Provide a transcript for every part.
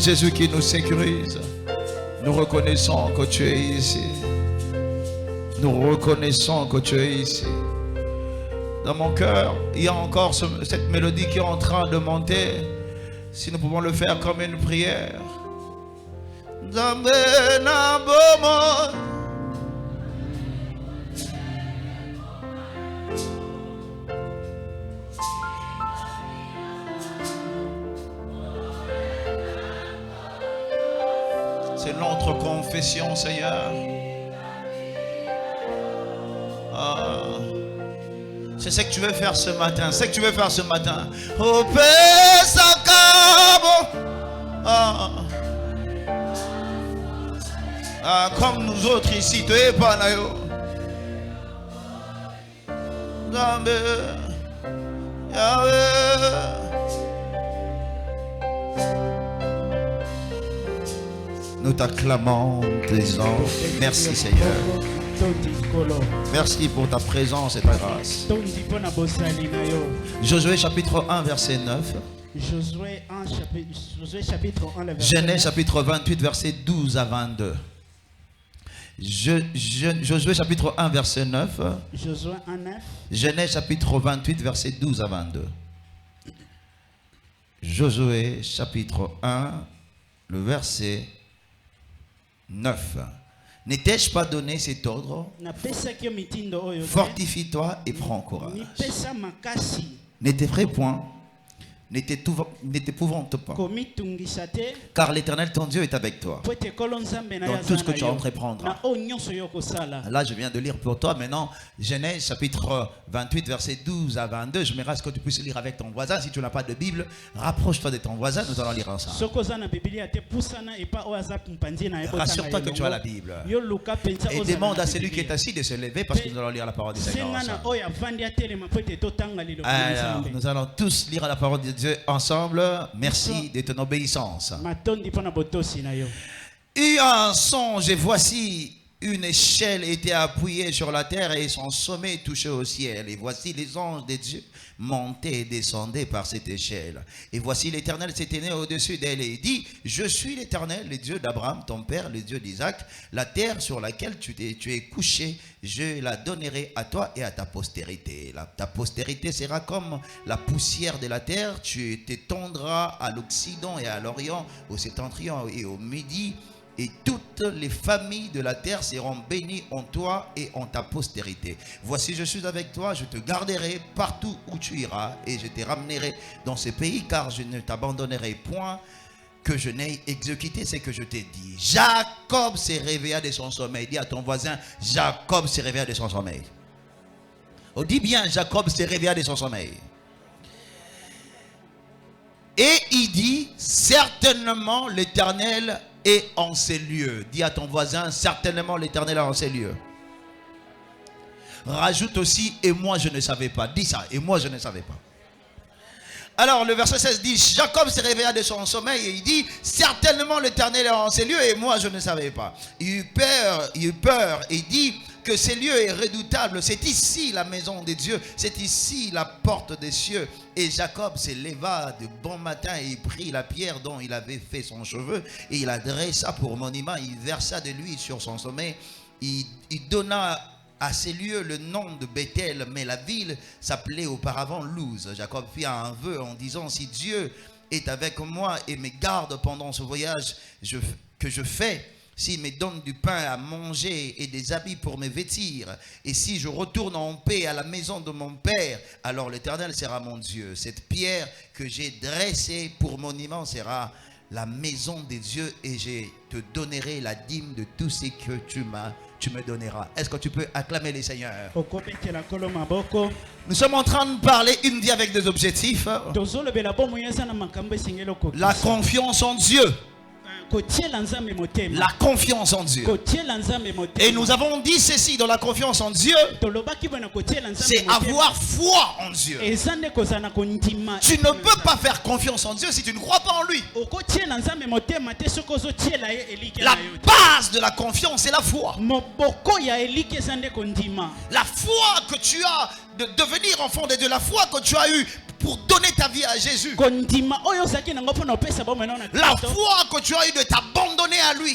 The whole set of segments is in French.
Jésus qui nous sécurise. Nous reconnaissons que tu es ici. Nous reconnaissons que tu es ici. Dans mon cœur, il y a encore cette mélodie qui est en train de monter. Si nous pouvons le faire comme une prière. C'est notre confession, Seigneur. C'est ce que tu veux faire ce matin. C'est ce que tu veux faire ce matin. Oh, comme nous autres ici, tu es pas là. Nous t'acclamons, disons merci Seigneur. Merci pour ta présence et ta grâce. Josué chapitre 1 verset 9. Genèse chapitre 28 verset 12 à 22. Josué chapitre 1 verset 9. Genèse chapitre 28 verset 12 à 22. Josué chapitre 1 le verset 9. N'ai-je pas donné cet ordre? Fortifie-toi et prends courage. N'était vrai point. N'épouvante pas. Car l'Éternel ton Dieu est avec toi dans tout ce que tu entreprendras. Là je viens de lire pour toi maintenant Genèse chapitre 28 verset 12 à 22. Je m'aimerais que tu puisses lire avec ton voisin. Si tu n'as pas de Bible, rapproche-toi de ton voisin, nous allons lire ensemble. Rassure-toi que tu as la Bible et demande à celui qui est assis de se lever parce que nous allons lire la parole du Seigneur ensemble. Alors, nous allons tous lire la parole de Dieu ensemble. Merci de ton obéissance. Et un songe, et voici une échelle était appuyée sur la terre et son sommet touchait au ciel. Et voici les anges de Dieu montaient et descendaient par cette échelle. Et voici l'Éternel s'éteignait au-dessus d'elle et dit: je suis l'Éternel, le Dieu d'Abraham, ton père, le Dieu d'Isaac. La terre sur laquelle tu es couché, je la donnerai à toi et à ta postérité. Ta postérité sera comme la poussière de la terre. Tu t'étendras à l'Occident et à l'Orient, au septentrion et au Midi. Et toutes les familles de la terre seront bénies en toi et en ta postérité. Voici, je suis avec toi, je te garderai partout où tu iras et je te ramènerai dans ce pays, car je ne t'abandonnerai point que je n'ai exécuté ce que je t'ai dit. Jacob se réveilla de son sommeil. Dis à ton voisin, Jacob se réveilla de son sommeil. Oh, dis bien, Jacob se réveilla de son sommeil. Et il dit, certainement l'Éternel est en ces lieux. Dis à ton voisin, certainement l'Éternel est en ces lieux. Rajoute aussi, et moi je ne savais pas. Dis ça, et moi je ne savais pas. Alors le verset 16 dit, Jacob se réveilla de son sommeil et il dit, certainement l'Éternel est en ces lieux et moi je ne savais pas. Il eut peur et dit que ces lieux est redoutable. C'est ici la maison de Dieu, c'est ici la porte des cieux. Et Jacob se leva de bon matin et il prit la pierre dont il avait fait son cheveu et il la dressa pour monument. Il versa de l'huile sur son sommet. Il donna à ces lieux le nom de Bethel, mais la ville s'appelait auparavant Luz. Jacob fit un vœu en disant, si Dieu est avec moi et me garde pendant ce voyage que je fais, s'il me donne du pain à manger et des habits pour me vêtir, et si je retourne en paix à la maison de mon père, alors l'Éternel sera mon Dieu. Cette pierre que j'ai dressée pour monument sera la maison des dieux, et je te donnerai la dîme de tout ce que tu me donneras. Est-ce que tu peux acclamer les seigneurs? Nous sommes en train de parler une vie avec des objectifs. La confiance en Dieu. La confiance en Dieu. Et nous avons dit ceci dans la confiance en Dieu, c'est avoir foi en Dieu. Tu ne peux pas faire confiance en Dieu si tu ne crois pas en lui. La base de la confiance, c'est la foi. La foi que tu as de devenir enfant de Dieu, la foi que tu as eue pour donner ta vie à Jésus. La foi que tu as eu de t'abandonner à lui.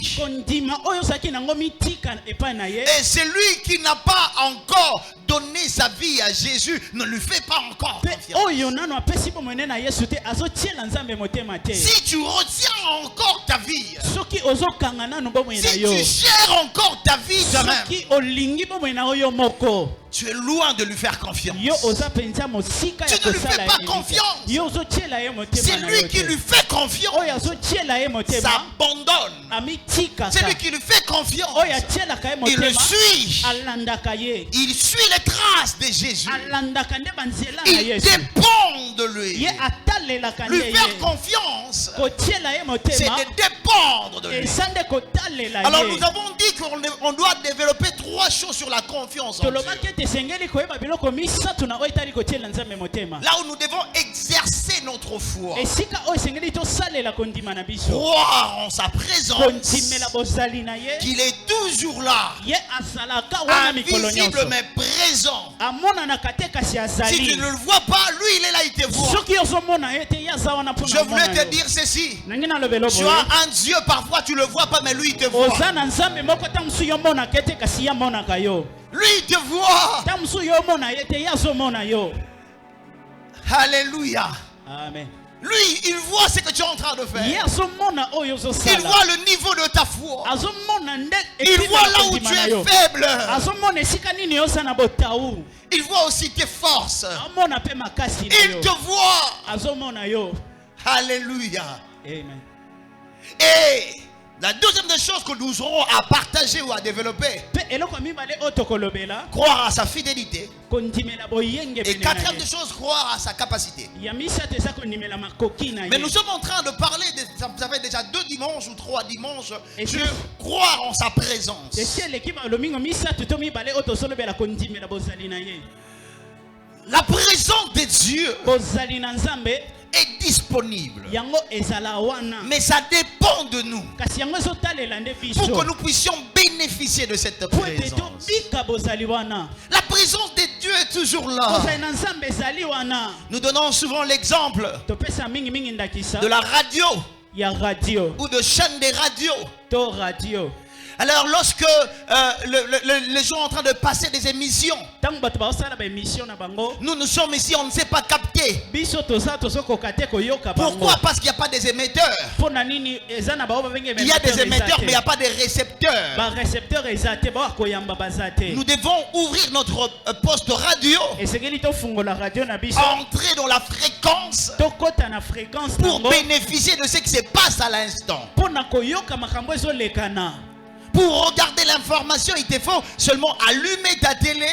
Et celui qui n'a pas encore donné sa vie à Jésus ne lui fait pas encore confiance. Si tu retiens encore ta vie, si tu gères encore ta vie toi-même, tu es loin de lui faire confiance. Tu ne lui fais pas confiance. C'est lui qui lui fait confiance. S'abandonne. C'est lui qui lui fait confiance. Il le suit. Il suit les traces de Jésus. Il dépend de lui. Lui faire confiance, c'est de dépendre de lui. Alors nous avons dit qu'on doit développer 3 choses sur la confiance en Dieu. Là où nous devons exercer notre foi, croire en sa présence, qu'il est toujours là, invisible mais présent. Si tu ne le vois pas, lui il est là, il te voit. Je voulais te dire ceci. Tu as un Dieu, parfois tu ne le vois pas, mais lui il te voit. Lui il te voit. Alléluia. Amen. Lui, il voit ce que tu es en train de faire. Il voit le niveau de ta foi. Il voit là où tu es faible. Il voit aussi tes forces. Il te voit. Alléluia. Amen. Et la deuxième des choses que nous aurons à partager ou à développer, croire à sa fidélité. Et quatrième des choses, croire à sa capacité. Mais nous sommes en train de parler, ça fait déjà 2 dimanches ou 3 dimanches, sur croire en sa présence. La présence de Dieu est disponible, mais ça dépend de nous pour que nous puissions bénéficier de cette présence. La présence de Dieu est toujours là. Nous donnons souvent l'exemple de la radio ou de chaînes de radio. Alors lorsque les gens sont en train de passer des émissions, nous sommes ici, on ne sait pas capter. Pourquoi? Parce qu'il n'y a pas des émetteurs. Il y a des émetteurs mais il n'y a pas de récepteurs. Nous devons ouvrir notre poste radio, entrer dans la fréquence pour bénéficier de ce qui se passe à l'instant. Pour regarder l'information, il te faut seulement allumer ta télé,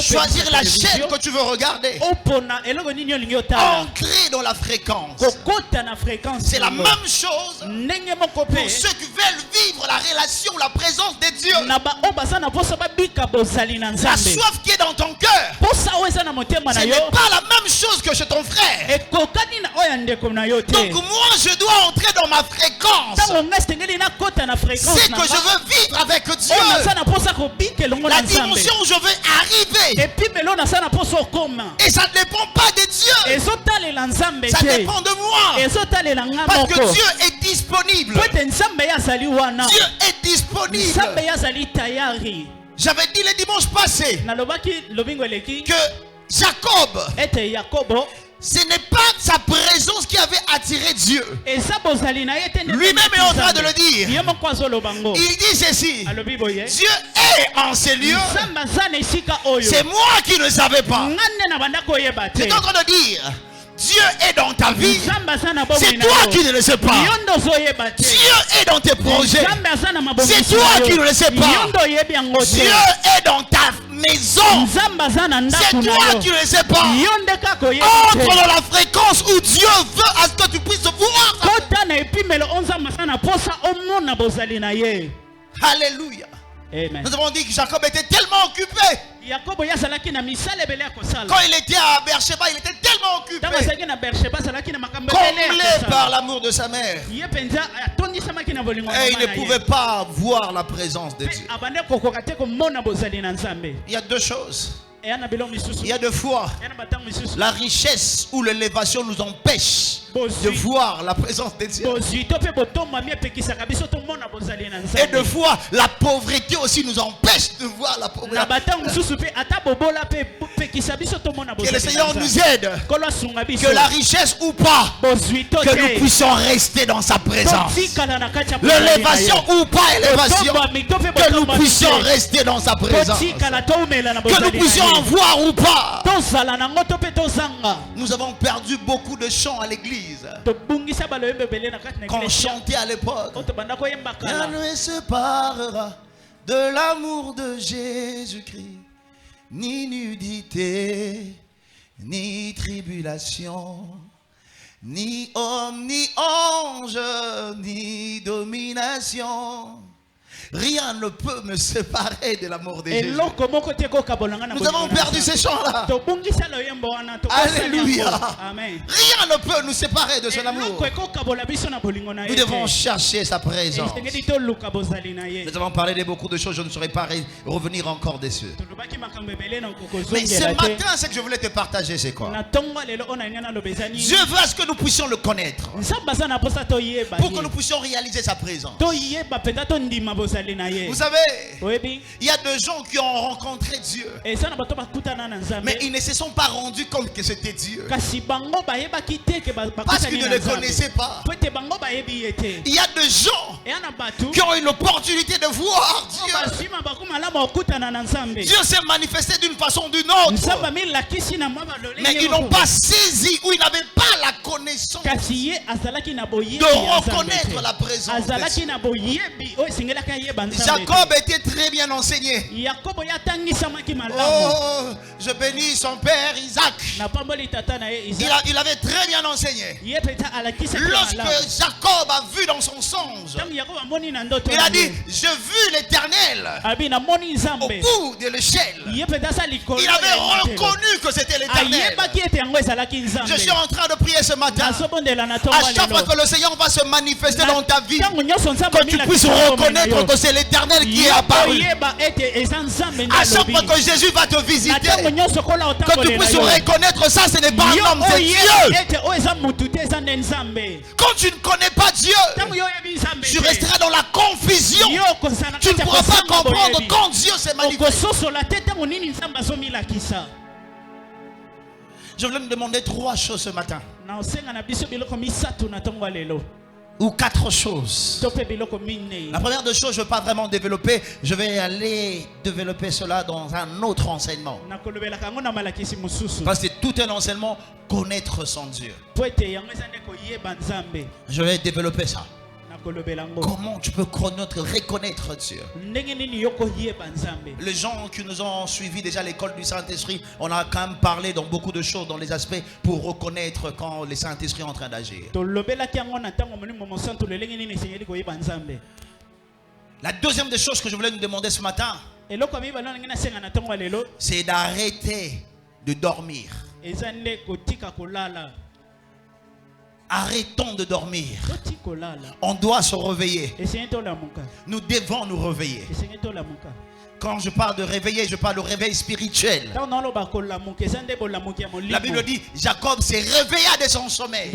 choisir la chaîne que tu veux regarder, entrer dans la fréquence. C'est la même chose pour ceux qui veulent vivre la relation, la présence de Dieu. La soif qui est dans ton cœur, ce n'est pas la même chose que chez ton frère. Donc moi je dois entrer dans ma fréquence. C'est que je veux vivre avec Dieu. La dimension où je veux arriver. Et ça ne dépend pas de Dieu. Ça dépend de moi. Parce que Dieu est disponible. Dieu est disponible. J'avais dit le dimanche passé que Jacob, ce n'est pas sa présence qui avait attiré Dieu. Lui-même est en train de le dire. Il dit ceci: Dieu est en ces lieux. C'est moi qui ne savais pas. C'est en train de dire: Dieu est dans ta vie. C'est toi qui ne le sais pas. Dieu est dans tes projets. C'est toi qui ne le sais pas. Dieu est dans ta maison. C'est toi qui ne le sais pas. Entre dans la fréquence où Dieu veut à ce que tu puisses voir. Alléluia. Amen. Nous avons dit que Jacob était tellement occupé. Quand il était à Beersheba, il était tellement occupé, comblé par l'amour de sa mère. Et il ne pouvait pas voir la présence de Dieu. Il y a 2 choses. Il y a des fois, la richesse ou l'élévation nous empêche de voir la présence de Dieu. Et de fois, la pauvreté aussi nous empêche de voir la pauvreté. Que le Seigneur nous aide, que la richesse ou pas, que nous puissions rester dans sa présence. L'élévation ou pas élévation, que nous puissions rester dans sa présence. Que nous puissions en voir ou pas. Nous avons perdu beaucoup de chants à l'église. Quand on chantait à l'époque, rien ne séparera de l'amour de Jésus-Christ, ni nudité, ni tribulation, ni homme, ni ange, ni domination. Rien ne peut me séparer de l'amour de Jésus. Nous avons perdu ces chants-là. Alléluia. Rien ne peut nous séparer de son amour. Nous devons chercher sa présence. Nous avons parlé de beaucoup de choses. Je ne saurais pas revenir encore dessus. Mais ce matin, ce que je voulais te partager, c'est quoi? Dieu veut à ce que nous puissions le connaître, pour que nous puissions réaliser sa présence. Vous savez, il y a des gens qui ont rencontré Dieu, mais ils ne se sont pas rendus compte que c'était Dieu, parce qu'ils ne le connaissaient pas. Il y a des gens qui ont eu l'opportunité de voir Dieu. Dieu s'est manifesté d'une façon ou d'une autre, mais ils n'ont pas saisi ou ils n'avaient pas la connaissance de reconnaître la présence de Dieu. Jacob était très bien enseigné. Oh, je bénis son père Isaac. Il avait très bien enseigné. Lorsque Jacob a vu dans son songe, il a dit, j'ai vu l'Éternel au bout de l'échelle. Il avait reconnu que c'était l'Éternel. Je suis en train de prier ce matin. À chaque fois que le Seigneur va se manifester dans ta vie, que tu puisses reconnaître que c'est l'Éternel qui est apparu. À chaque fois que Jésus va te visiter, que tu puisses reconnaître ça, ce n'est pas un homme, c'est Dieu. Quand tu ne connais pas Dieu, tu resteras dans la confusion. Tu ne pourras pas comprendre quand Dieu s'est manifesté. Je voulais me demander 3 choses ce matin. Ou 4 choses. La première des choses, je ne veux pas vraiment développer. Je vais aller développer cela dans un autre enseignement. Parce que tout un enseignement, connaître son Dieu. Je vais développer ça. Comment tu peux reconnaître Dieu? Les gens qui nous ont suivis déjà l'école du Saint-Esprit, on a quand même parlé dans beaucoup de choses, dans les aspects pour reconnaître quand le Saint-Esprit est en train d'agir. La deuxième des choses que je voulais nous demander ce matin, c'est d'arrêter de dormir. Arrêtons de dormir. On doit se réveiller. Nous devons nous réveiller. Quand je parle de réveiller, je parle de réveil spirituel. La Bible dit, Jacob s'est réveillé de son sommeil.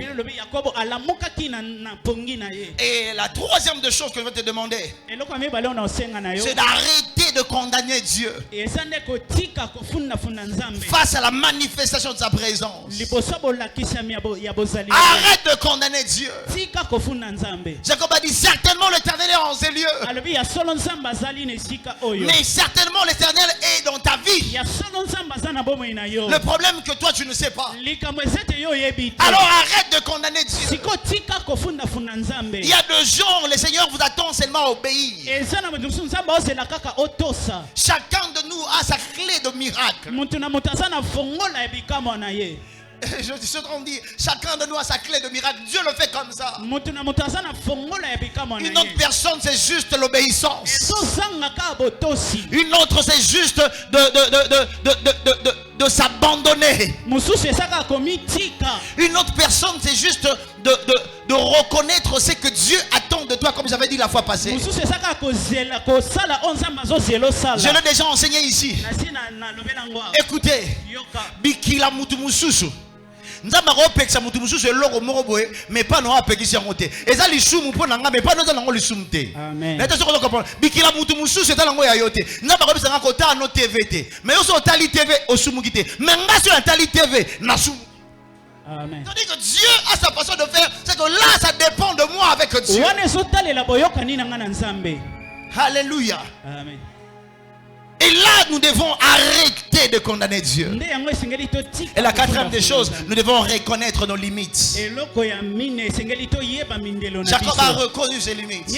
Et la troisième des choses que je vais te demander, c'est d'arrêter de condamner Dieu face à la manifestation de sa présence. Arrête de condamner Dieu. Jacob a dit, certainement l'Éternel est en ces lieux. Mais certainement l'Éternel est dans ta vie. Le problème que toi tu ne sais pas. Alors arrête de condamner Dieu. Il y a des gens, le Seigneur vous attend seulement à obéir. Chacun de nous a sa clé de miracle. Je suis en train de dire, chacun de nous a sa clé de miracle. Dieu le fait comme ça. Une autre personne, c'est juste l'obéissance. Une autre, c'est juste de s'abandonner. Une autre personne, c'est juste de reconnaître ce que Dieu attend de toi, comme j'avais dit la fois passée. Je l'ai déjà enseigné ici. Écoutez, Bikila Mutu Mususu. Nzamba kopekisa mutu mususu eloko moko boye mais pas no apekisi yango te eza lisumu mpo na nga mais pas no za nango lisumu te amen na teso ko comprendre bikila mutu mususu eta nango ya yote nzamba kopesa nga kota no TV te mais oso tali TV osumuki te mais nga so tali TV na sumu amen c'est-à-dire que Dieu a sa façon de faire c'est que là ça dépend de moi avec Dieu wana so talela boyokani na nga na Nzambe alléluia amen. Et là, nous devons arrêter de condamner Dieu. Et la quatrième des choses, nous devons reconnaître nos limites. Jacob a reconnu ses limites.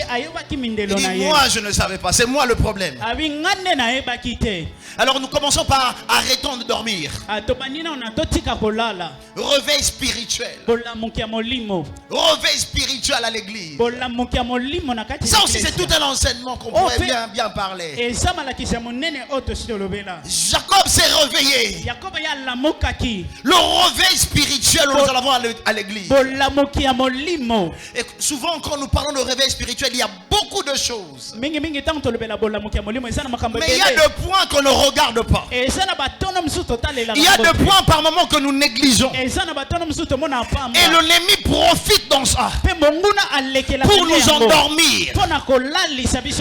Il dit, moi je ne savais pas, c'est moi le problème. Alors nous commençons par arrêtons de dormir. Réveil spirituel. Réveil spirituel à l'église. Ça aussi c'est tout un enseignement qu'on pourrait bien parler. Jacob s'est réveillé. Le réveil spirituel nous allons à l'église. Et souvent quand nous parlons de réveil spirituel, il y a beaucoup de choses. Mais il y a des points qu'on ne regarde pas. Il y a des points par moment que nous négligeons. Et l'ennemi profite dans ça pour nous endormir,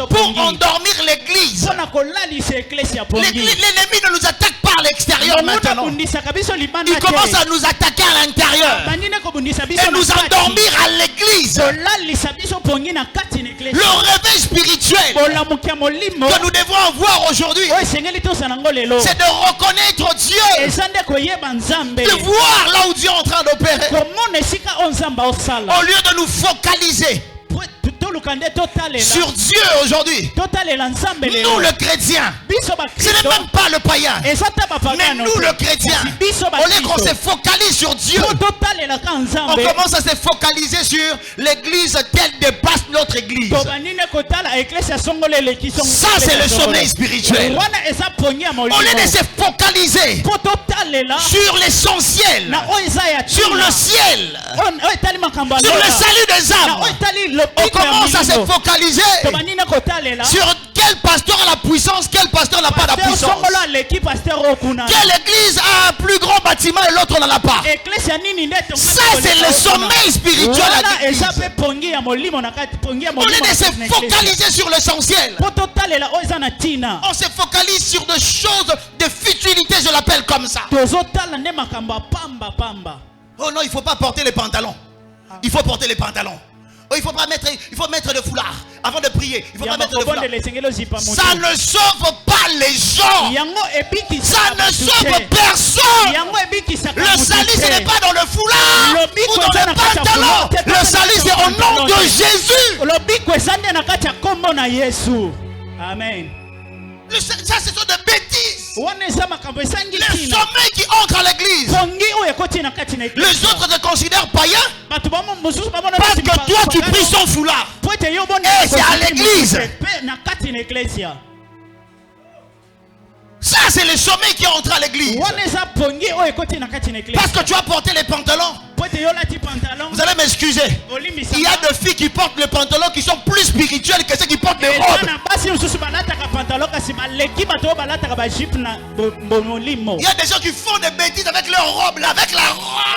pour endormir l'église. L'ennemi ne nous attaque pas à l'extérieur maintenant. Il commence à nous attaquer à l'intérieur et nous endormir à l'église. Le réveil spirituel que nous devons avoir aujourd'hui, c'est de reconnaître Dieu, de voir là où Dieu est en train d'opérer, au lieu de nous focaliser sur Dieu aujourd'hui. Nous le chrétien, ce n'est même pas le païen, mais nous le chrétien, au lieu qu'on se focalise sur Dieu, on commence à se focaliser sur l'église telle dépasse notre église. Ça c'est le sommeil spirituel. Au lieu de se focaliser sur l'essentiel, sur le ciel, sur le salut des âmes, on commence à se focaliser sur quel pasteur a la puissance, quel pasteur n'a pas la puissance. Quelle église a un plus grand bâtiment et l'autre n'en a pas. Ça c'est le sommeil spirituel à l'église. Au lieu de se focaliser sur l'essentiel, on se focalise sur des choses de futilité, je l'appelle comme ça. Oh non, il ne faut pas porter les pantalons. Il faut porter les pantalons. Oh, il faut mettre le foulard avant de prier. Il faut pas mettre le foulard. Ça ne sauve pas les gens. Ça ne sauve personne. Le salut ce n'est pas dans le foulard ou dans le pantalon. Le salut c'est au nom de Jésus. Amen. Ça ce sont des bêtises. Le sommeil qui entre à l'église. Les autres te considèrent païens parce que toi tu pries sans foulard. Et c'est à l'église. Ça c'est le sommeil qui entre à l'église. Parce que tu as porté les pantalons. Vous allez m'excuser. Il y a des filles qui portent les pantalons qui sont plus spirituelles que ceux qui portent les robes. Il y a des gens qui font des bêtises avec leur robe, avec la robe.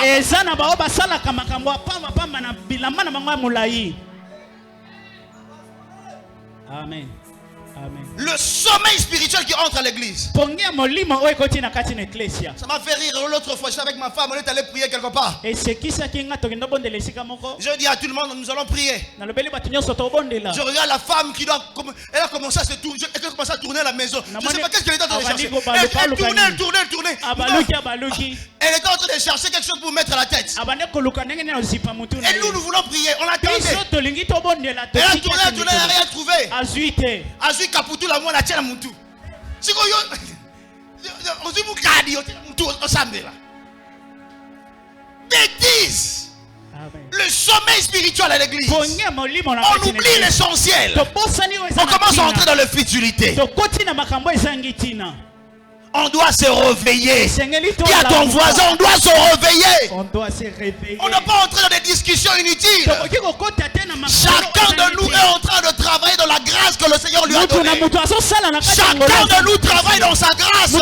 Amen. Amen. Le sommeil spirituel qui entre à l'église. Ça m'a fait rire l'autre fois, j'étais avec ma femme, on est allé prier quelque part. Je dis à tout le monde, nous allons prier. Je regarde la femme qui doit, elle a commencé à se tourner, elle a commencé à tourner à la maison. Je ne sais pas qu'est-ce qu'elle était en train de chercher. Elle tournait. Elle était en train de chercher quelque chose pour mettre à la tête. Et nous voulons prier, on l'attendait. Elle a tourné, elle n'a rien trouvé. Azui kaputu la mwana tchela muntu. Siko yo ozi mukadi yo muntu osambela. Bêtise. Le sommeil spirituel à l'église. On oublie l'essentiel. On commence à entrer dans la futilité. On doit se réveiller. Dis à ton voisin, on doit se réveiller. On ne doit pas entrer dans des discussions inutiles. Chacun de nous est a donné. Chacun de nous travaille dans sa grâce.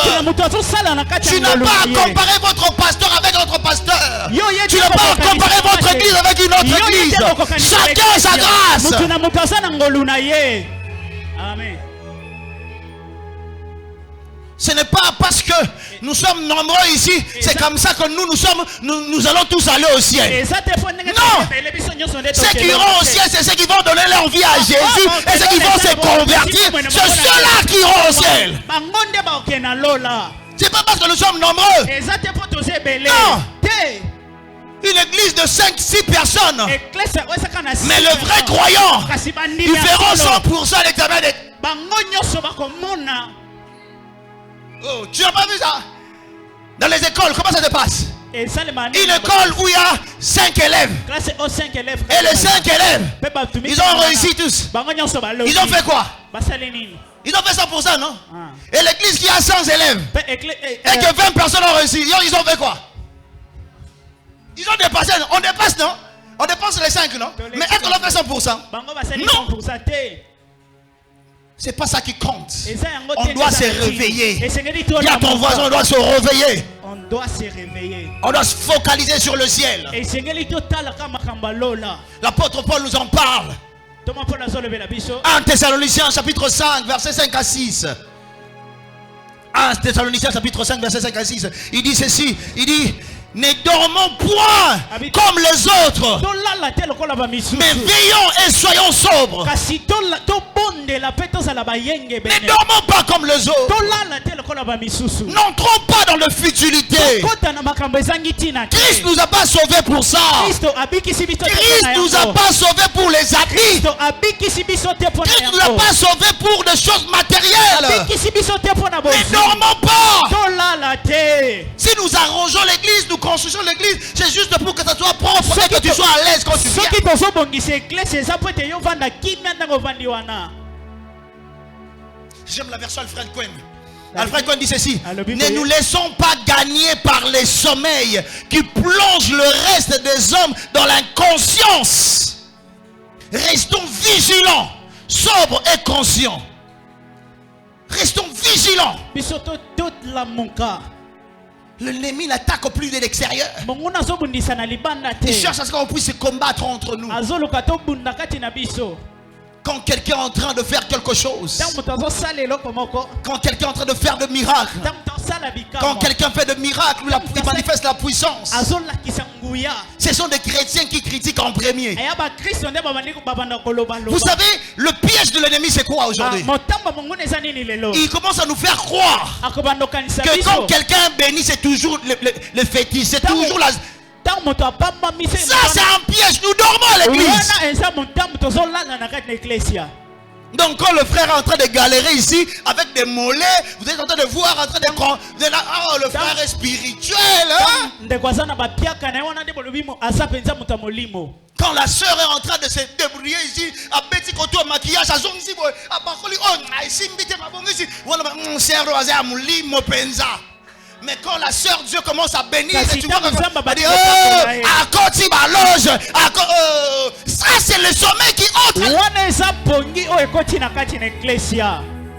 Tu n'as pas à comparer votre pasteur avec notre pasteur. Tu n'as pas à comparer votre église avec une autre église. Chacun a sa grâce. Amen. Ce n'est pas parce que nous sommes nombreux ici, c'est comme ça que nous allons tous aller au ciel. Non! Ceux qui iront au ciel, c'est ceux qui vont donner leur vie à Jésus et ceux qui vont se convertir. C'est ceux-là qui iront au ciel. C'est pas parce que nous sommes nombreux. Non! Une église de 5-6 personnes. Mais le vrai croyant, ils feront 100% l'examen de... Oh, tu n'as pas vu ça? Dans les écoles, comment ça se passe? Une école où il y a 5 élèves. Et les 5 élèves, ils ont réussi tous. Ils ont fait quoi? Ils ont fait 100%, non? Et l'église qui a 100 élèves et que 20 personnes ont réussi, ils ont fait quoi? Ils ont dépassé. On dépasse, non? On dépasse les 5, non? Mais est-ce qu'on a fait 100%? Non. C'est pas ça qui compte. On doit se réveiller. Dis à ton voisin, on doit se réveiller. On doit se réveiller. On doit se focaliser sur le ciel. L'apôtre Paul nous en parle. 1 Thessaloniciens chapitre 5 verset 5 à 6. 1 Thessaloniciens chapitre 5 verset 5 à 6. Il dit ceci. Il dit: ne dormons point comme les autres, mais veillons et soyons sobres. Ne dormons pas comme les autres. N'entrons pas dans la futilité. Christ nous a pas sauvés pour ça. Christ nous a pas sauvés pour les habits. Christ nous a pas sauvés pour des choses matérielles. Ne dormons pas. Si nous arrangeons l'église, nous construisons l'église, c'est juste pour que ça soit propre et que tu sois à l'aise quand tu viens. J'aime la version Alfred Cohen. Alfred Cohen dit ceci: ne nous laissons pas gagner par les sommeils qui plongent le reste des hommes dans l'inconscience. Restons vigilants, sobres et conscients. Restons vigilants. L'ennemi n'attaque au plus de l'extérieur. Il cherche à ce qu'on puisse se combattre entre nous. Quand quelqu'un est en train de faire quelque chose, quand quelqu'un est en train de faire de miracles, quand quelqu'un fait de miracles, il manifeste la puissance. Ce sont des chrétiens qui critiquent en premier. Vous savez, le piège de l'ennemi, c'est quoi aujourd'hui? Il commence à nous faire croire que quand quelqu'un bénit, c'est toujours le fétiche, c'est toujours la... Ça, c'est un piège. Nous dormons à l'église. Donc quand le frère est en train de galérer ici avec des mollets, vous êtes en train de voir, en train de... Oh, le frère est spirituel, hein? Quand la soeur est en train de se débrouiller ici, à petit côté au maquillage, à zone ici, à Bakoli, oh, ici, mais quand la sœur Dieu commence à bénir, tu vois, ça c'est le sommeil qui entre.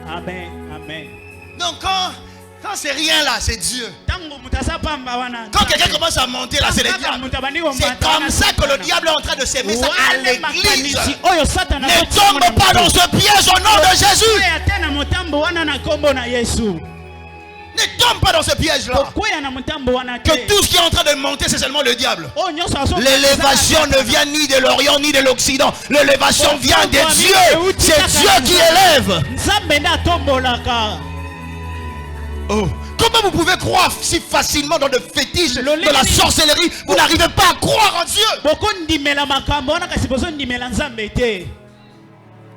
Amen. Amen. Donc quand c'est rien là, c'est Dieu. Quand quelqu'un commence à monter là, c'est le diable. C'est comme ça que le diable est en train de s'aimer ça à l'église. Ne tombe pas dans ce piège au nom de Jésus. Ne tombe pas dans ce piège-là. Que tout ce qui est en train de monter, c'est seulement le diable. L'élévation ne vient ni de l'Orient ni de l'Occident. L'élévation vient de Dieu. C'est Dieu qui élève. Oh. Comment vous pouvez croire si facilement dans le fétiche, dans la sorcellerie? Vous n'arrivez pas à croire en Dieu.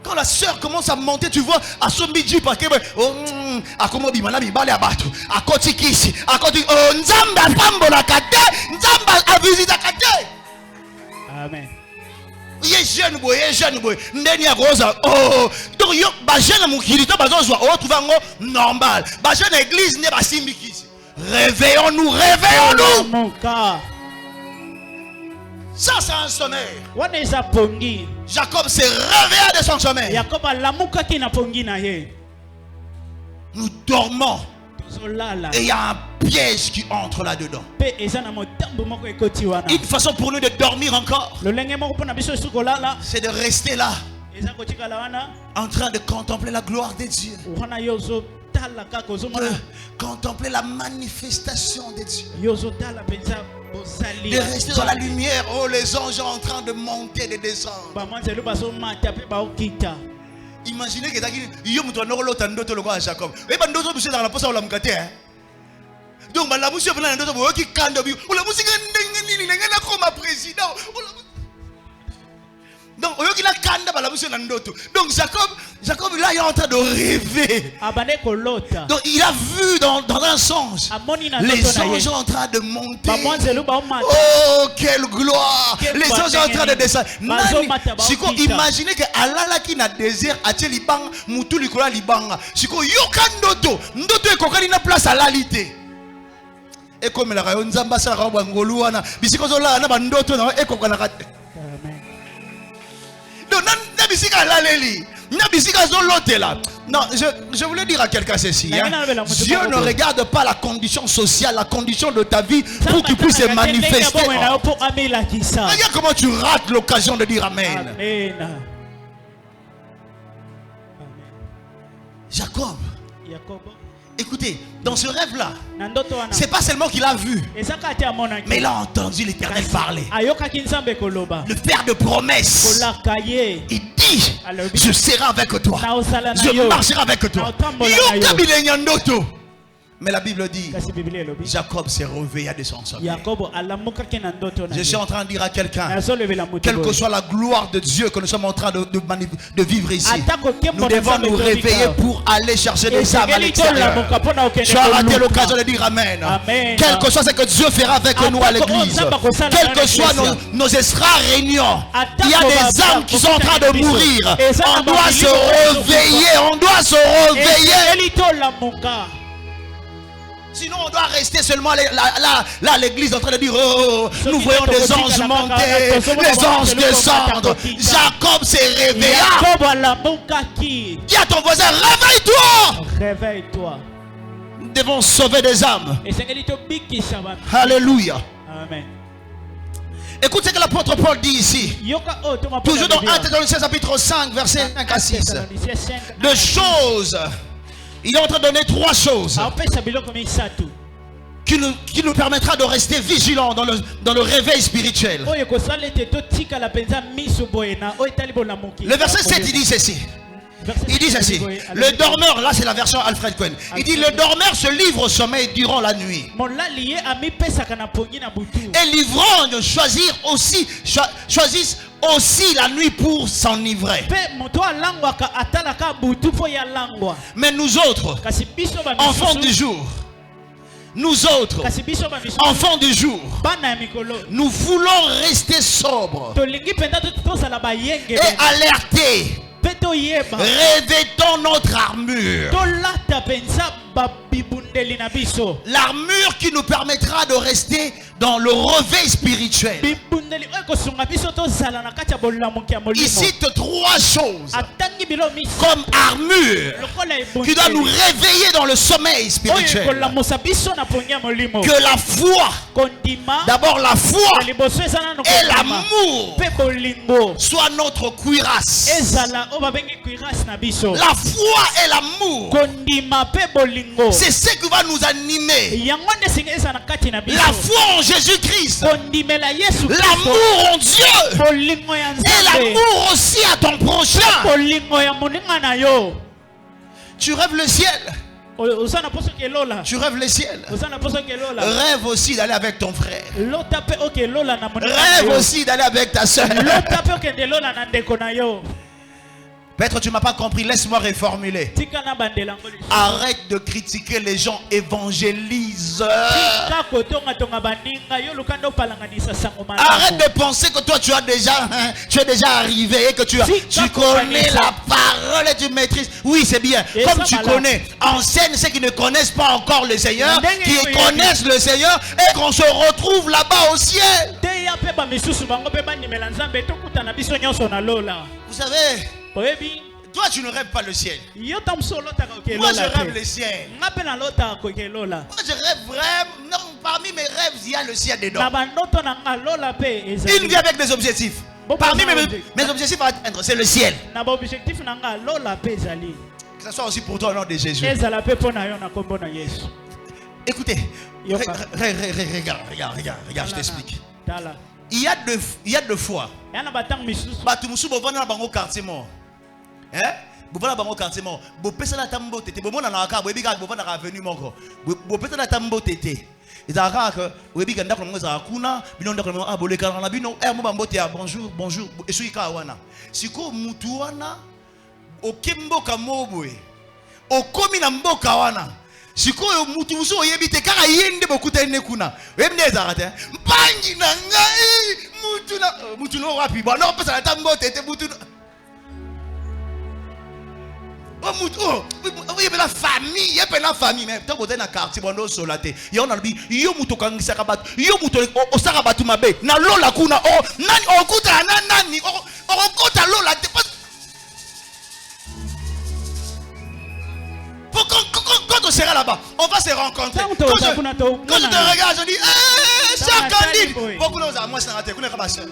Quand la sœur commence à monter, tu vois, à son midi, parce que à comment bimana bibale abatu, à côté kisi, à côté nzamba pambola kate, nzamba a visité kate. Amen. Jeune boy, ndeni ya goza. Oh, donc yo ba jeune mukili to bazo zwa o trouva ngo normal. Ba jeune église ne ba simbi kisi. Réveillons-nous, réveillons-nous. Mon cas. Ça, c'est un sommeil. wana eza pongi. Jacob s'est réveillé de son sommeil. Yakobo alamukaki na pongi na ye. Nous dormons. Tozolala. Et il y a un piège qui entre là-dedans. Pe eza na motambo moko ekoti wana. Une façon pour nous de dormir encore, Lolenge moko pona biso sukolala. c'est de rester là, Eza kotikala wana. en train de contempler la gloire de Dieu. Wana yozo tala kako De zomona. contempler la manifestation de Dieu. Yozo tala penza bosali. De rester dans la lumière. Oh, les anges sont en train de monter, de descendre. Ba manzelo baso mata pe ba okita. Imaginez que yo muto no lota ndoto loko à Jacob. Et ba ndoto biso dans la posa la mukate hein. Donc ba la musu na ndoto bo ki kando bi. Ola musu nini ngana koma président. Donc oyoki na kanda ba la musu na ndoto. Donc Jacob là il est en train de rêver. Abane kolota. Donc il a vu dans un songe Amoni na les ndoto na anges ye. sont en train de monter. Ba manzelo ba mata. Oh, quelle gloire! Les anges sont en train de descendre. Siko, Kita. imaginez que Allah qui na désert a tel libang, mutu likola libanga. Siko, yoka ndoto ekokali na place à l'alité. Et comme la rayon nzamba sa rayon ngolu wana, bisiko zola na bandoto na ekokana kate. Amen. Donc na bisika laleli, na bisika zolotela. Non, je voulais dire à quelqu'un ceci. Hein. Dieu ne regarde pas la condition sociale, la condition de ta vie pour qu'il puisse se manifester. Regarde comment tu rates l'occasion de dire Amen. Amen. Jacob, Yakobo. écoutez, dans ce rêve-là, Na ndoto wana. c'est pas seulement qu'il a vu, Ezaka ate amonaki. mais il a entendu l'Éternel parler. Ayokaki nzambe koloba. Le Père de promesses. Kolaka ye. Il dit, je serai avec toi. Na osala na Je yo. marcherai avec toi. Na otambola na yo. Yoka bilenya ndoto. Mais la Bible dit, Kasi Biblia elobi. Jacob s'est réveillé de son sommeil. Yakobo alamukaki na ndoto na Je suis ye. en train de dire à quelqu'un, Nazolevela mutu quelle que boye. soit la gloire de Dieu que nous sommes en train de vivre ici, Atako kembo nous na devons nzambe nous tolika. réveiller pour aller chercher des âmes à Esengeli l'extérieur. tolamuka mpona okende Tu as raté koluka. l'occasion de dire Amen. Amen. Quel que soit ce que Dieu fera avec nous à l'église, quel que soit nos extra réunions, il y a des âmes qui sont en train de mourir. On doit se réveiller, on doit se réveiller. Esengeli tolamuka. Sinon, on doit rester seulement là à l'église en train de dire oh, nous voyons des anges monter, les anges descendre. Jacob s'est réveillé. Yakobo alamukaki. Dis à ton voisin, réveille-toi. Réveille-toi. Nous devons sauver des âmes. Esengeli tobikisa bantu. Alléluia. Amen. Écoute ce que l'apôtre Paul dit ici. Yoka o toma Toujours dans 1 Thessaloniciens chapitre 5, verset 5 à 6. De choses. Il est en train de donner 3 choses Apesa biloko misatu. qui nous permettra de rester vigilants dans le réveil spirituel. Oyo kosala ete totika la penza miso boye na oyo etali bolamuki. Le verset 7, il dit ceci. Il dit ceci. Le dormeur, là c'est la version Alfred Cohen. Il dit le dormeur se livre au sommeil durant la nuit. Molali ye amipesaka na pongi na butu. Et l'ivrogne choisissent aussi la nuit pour s'enivrer. Pe moto alangwaka atalaka butu po ya langwa. Mais nous autres, Kasi biso ba enfants du jour, nous autres, Kasi biso ba misusu. enfants du jour, Bana ya mikolo. nous voulons rester sobres Tolingi penda tozala bayenge. et alertés. Pe toyeba. Revêtons notre armure. Tolata penza babibundeli na biso. L'armure qui nous permettra de rester dans le réveil spirituel. Bibundeli oyo kosunga biso tozala na kati ya bolamuki ya molimo. Il cite 3 choses Atangi bilo miso. comme armure Lokola qui doit nous ebundeli. réveiller dans le sommeil Oyo spirituel. kolamusa biso na pongi ya molimo. Que la foi, Kondima. d'abord la foi Na liboso eza nano et kondima. l'amour Pe bolingo. soit notre cuirasse. Ezala oyo babengi kuirasi na biso. La foi et l'amour, Kondima pe bolingo. c'est ce qui va nous animer. Yango nde singa eza na kati na biso. La foi en Jésus-Christ, Kondimela Yesu Kristo. l'amour en Dieu Bolingo ya et Nzambe. l'amour aussi à ton prochain. Bolingo ya moninga na yo. Tu rêves le ciel. Oza na poso kelola. Tu rêves le ciel. Oza na poso kelola. Rêve aussi d'aller avec ton frère. Lota pe okelola na moninga na Rêve yo. aussi d'aller avec ta soeur. Lota pe okende lola na ndeko na yo. Peut-être tu ne m'as pas compris, laisse-moi réformuler. Tika na bandela ngoli. Arrête de critiquer les gens, évangélise. Tika kotonga tonga baninga yo lukanda opalanganisa sango malamu. Arrête de penser que toi tu es déjà arrivé et que tu connais la parole et tu maîtrises. Oui, c'est bien. Et Comme ça, tu connais, enseigne ceux qui ne connaissent pas encore le Seigneur, qui connaissent le Seigneur et qu'on se retrouve là-bas au ciel. Te baya pe ba misusu bango pe ba nimela nzambe tokuta na biso nyonso na lola. Vous savez, Oyebi toi tu ne rêves pas le ciel. yo tam solo ta ko ke Moi lola. je rêve le ciel. Ngape na lota ko ke lola. Moi je rêve vraiment. Non, parmi mes rêves, il y a le ciel dedans. Na ba ndoto na nga lola pe Une ezali. vie avec des objectifs. Bon, Parmi bon, mes objectifs à atteindre, c'est le ciel. Na ba objectif na nga lola pe ezali. Que ce soit aussi pour toi au nom de Jésus. Ezala pe pona yo na kombo na Yesu. Écoutez, Yoka. regarde, je t'explique. Tala. Il y a deux fois. Yana batang misusu. Batu musu bovana bango quartier mort. Hein? Bovana bango quartier mort. Bo pesa na tambo tete. Bo mona na ka bo ebiga bovana ka avenue moko. Bo pesa na tambo tete. Ezaka que bo ebiga ndako ngo za kuna, bino ndako ngo aboleka na bino mo bambote ya bonjour, bonjour. Esuika wana. Siko mutu wana okemboka mobwe. Okomi na mboka wana. Sikoyo mutu musu oyebite kaka yende bokuta ene kuna. Oyebne ezakate. Mpangi na ngai mutu no wapi ba no pesa na tambo tete mutu. Oh mutu oyebe la famille, yebe la famille mais tant bote na quartier bondo solate. Yo na bi yo mutu kangisa ka batu. Yo mutu osaka batu mabe. Na lola kuna nani okuta nani okota lola te. Quand on sera là-bas, on va se rencontrer. Quand je te regarde, je dis, cher Candide. Beaucoup de choses, moi, c'est raté. Vous n'avez pas ça.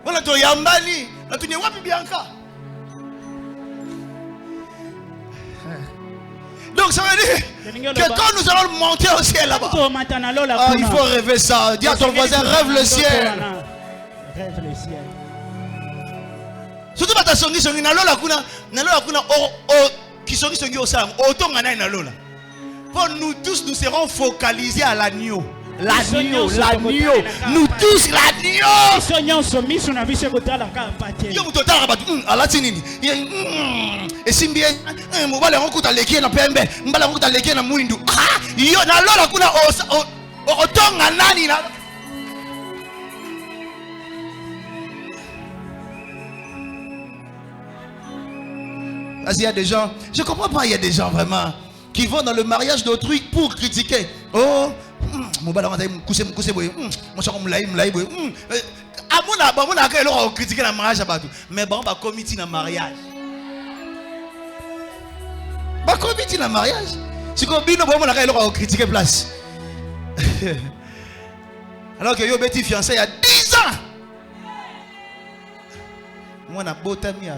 Voilà, tu es Yambani. Tu n'es pas Bianca. Donc, ça veut dire que quand nous allons monter au ciel là-bas, il faut rêver ça. Dis à ton voisin, rêve le ciel. Rêve le ciel. Surtout bata songi na lola kuna qui songi au sang otonga na lola. Pour nous tous nous serons focalisés à l'agneau. L'agneau. Nous tous l'agneau. Sognonso misu na biso kotala ka patie. Yo mutotala batu alati nini? Esimbi mobale ngokuta leki na pembe, mbala ngokuta leki na mwindu. Yo na lola kuna otonga nani na. Il y a des gens, je ne comprends pas, il y a des gens vraiment qui vont dans le mariage d'autrui pour critiquer. Oh, mon balon, mon cher, on critiquer le mariage, mais bon, on va committer le mariage. On va committer le mariage. Si on va critiquer place. Alors que yo beti fiancé il y a 10 ans. Moi, on a beau ami.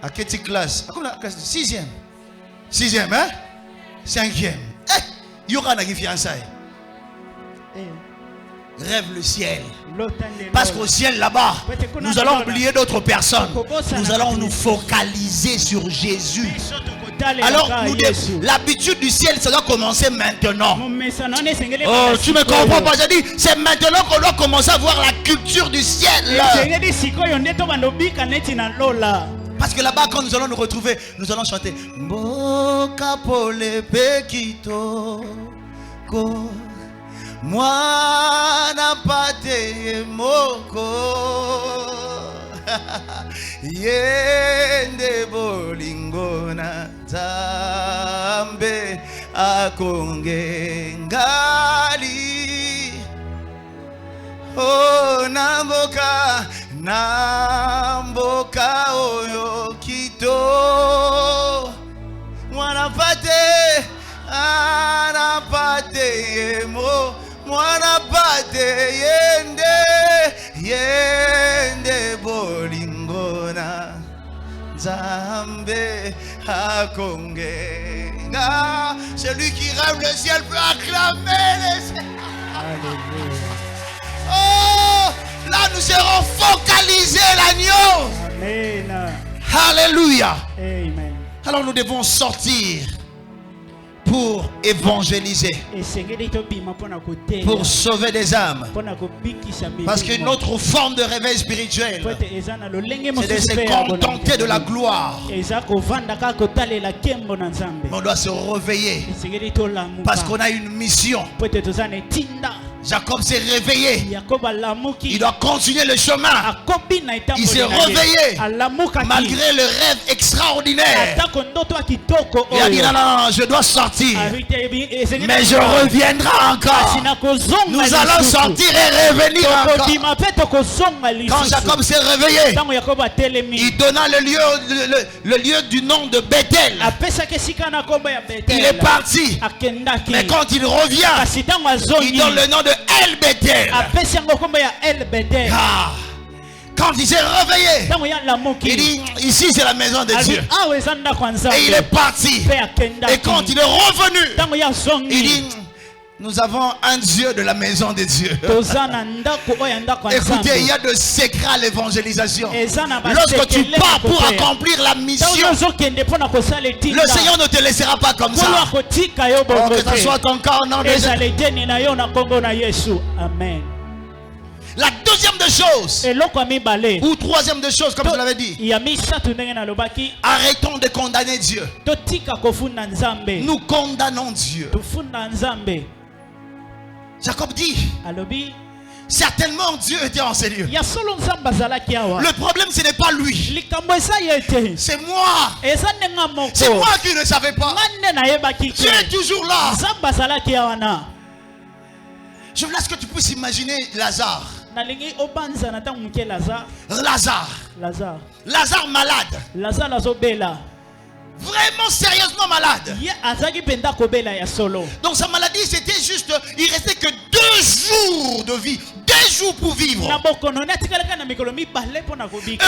À quelle classe? À la classe de 6e. 6e, hein? 5e. Il y aura une fiançailles. Rêve le ciel. Parce qu'au ciel là-bas, nous allons oublier d'autres personnes. Nous allons nous focaliser sur Jésus. Alors, l'habitude du ciel, ça doit commencer maintenant. Oh, tu me comprends pas? J'ai dit, c'est maintenant qu'on doit commencer à voir la culture du ciel. Parce que là-bas, quand nous allons nous retrouver, nous allons chanter Mboka pole pekito ko mwana pate moko yende bolingona zambe akonge ngali oh namboka oyo kito mwana pate yemo mwana pate yende bolingona zambe akongenga. Celui qui rêve le ciel peut acclamer le ciel. Alléluia. Oh, là nous serons focalisés l'agneau. Amen. Alléluia. Amen. Alors nous devons sortir pour évangéliser, pour sauver des âmes. Parce que notre forme de réveil spirituel, c'est de se contenter de la gloire. Mais on doit se réveiller parce qu'on a une mission. Jacob s'est réveillé. Yakobo alamuki. Il doit continuer le chemin. Akobi na etambo Il s'est na ye. réveillé. Alamukaki. Malgré le rêve extraordinaire. Atako ndoto ya kitoko Il a dit oyo. non, je dois sortir. Mais Mais je reviendrai encore. Nous allons sortir et revenir encore. Quand Jacob s'est réveillé, il donna le lieu du nom de Bethel. Il est parti. Mais quand il revient, il donne le nom de El Bethel. Ah. Quand il s'est réveillé, il dit ici c'est la maison de Dieu. Et il est parti. Et quand il est revenu, il dit nous avons un Dieu de la maison de Dieu. Écoutez, il y a de secrets à l'évangélisation. Lorsque tu pars pour accomplir la mission, le Seigneur ne te laissera pas comme ça. Oh, que ça soit ton corps, non, Amen. La deuxième des choses, ou troisième des choses, comme je l'avais dit, arrêtons de condamner Dieu. Nous condamnons Dieu. Jacob dit, certainement Dieu était en ces lieux. Le problème ce n'est pas lui, c'est moi. C'est moi qui ne savais pas. Dieu est toujours là. Je veux que tu puisses imaginer Lazare. Lazare malade. Vraiment sérieusement malade. Donc sa maladie c'était juste, il restait que 2 jours de vie, 2 jours pour vivre. Et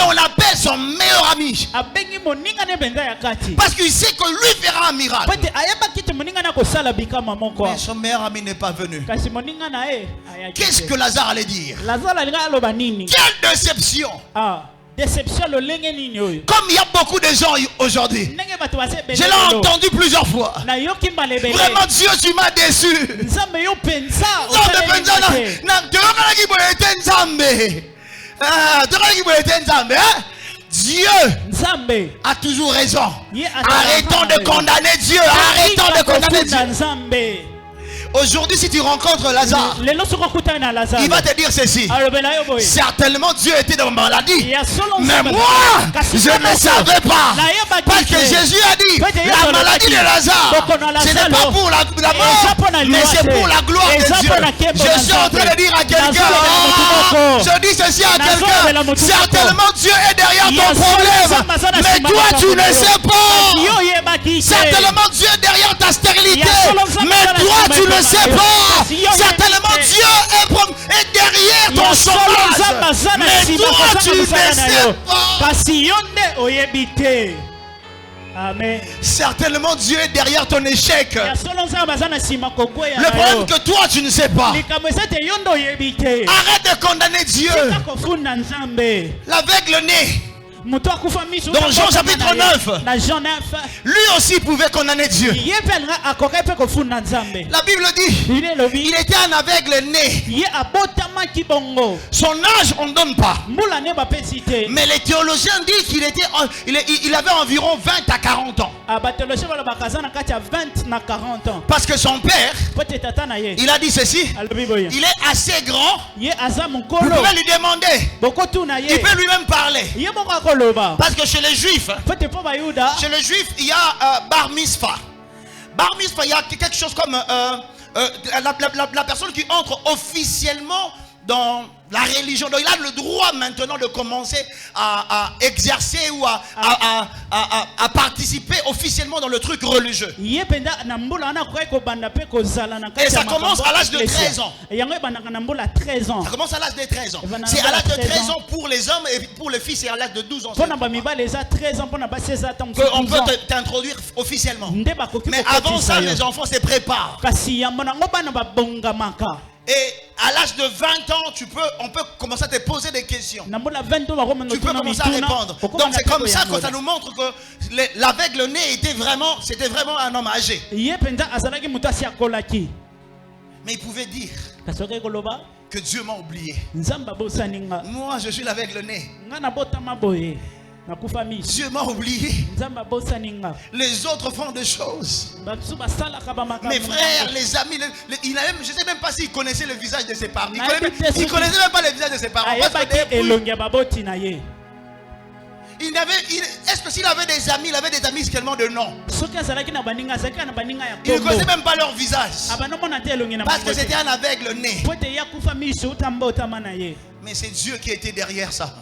on l'appelle son meilleur ami. Parce qu'il sait que lui fera un miracle. Mais son meilleur ami n'est pas venu. Qu'est-ce que Lazare allait dire? Quelle déception! Comme il y a beaucoup de gens aujourd'hui, je l'ai entendu plusieurs fois. Vraiment Dieu, tu m'as déçu. Dieu a toujours raison. Arrêtons de condamner Dieu. Arrêtons de condamner Dieu. Aujourd'hui, si tu rencontres Lazare, il va te dire ceci. Certainement, Dieu était dans ma maladie. Mais moi, je ne savais pas. Parce que Jésus a dit, la maladie de Lazare, ce n'est pas pour la mort, mais c'est pour la gloire de Dieu. Je suis en train de dire à quelqu'un, je dis ceci à quelqu'un, certainement Dieu est derrière ton problème. Mais toi, tu ne sais pas. Certainement Dieu est derrière ta stérilité. Mais toi, tu ne sais pas. Certainement Dieu est derrière ton chômage. Mais toi tu ne sais pas. Amen. Certainement Dieu est derrière ton échec. Le problème que toi tu ne sais pas. Arrête de condamner Dieu. L'aveugle né dans Jean chapitre 9, lui aussi pouvait condamner Dieu. La Bible dit, il était un aveugle né. Son âge on ne donne pas. Mais les théologiens disent qu'il avait environ 20 à 40 ans. Parce que son père, il a dit ceci, il est assez grand. Vous pouvez lui demander. Il peut lui-même parler. Parce que chez les Juifs, il y a Bar Mitzvah. Bar Mitzvah, il y a quelque chose comme la personne qui entre officiellement dans la religion. Donc il a le droit maintenant de commencer à exercer ou à participer officiellement dans le truc religieux. Et ça commence à l'âge de 13 ans. Ça commence à l'âge de 13 ans. C'est à l'âge de 13 ans pour les hommes et pour les filles c'est à l'âge de 12 ans. On peut t'introduire officiellement. Mais avant ça les enfants se préparent. Et à l'âge de 20 ans, on peut commencer à te poser des questions. Tu peux commencer à répondre. Donc c'est comme ça que ça nous montre que l'aveugle né c'était vraiment un homme âgé. Mais il pouvait dire que Dieu m'a oublié. Moi je suis l'aveugle né. Dieu m'a oublié. Les autres font des choses. Mes frères, les amis, je ne sais même pas s'ils connaissaient le visage de ses parents. Ils ne connaissaient même pas le visage de ses parents. Est-ce que s'il avait des amis, il avait des amis seulement de nom? Il ne connaissait même pas leur visage. Parce que c'était un aveugle né. Mais c'est Dieu qui était derrière ça.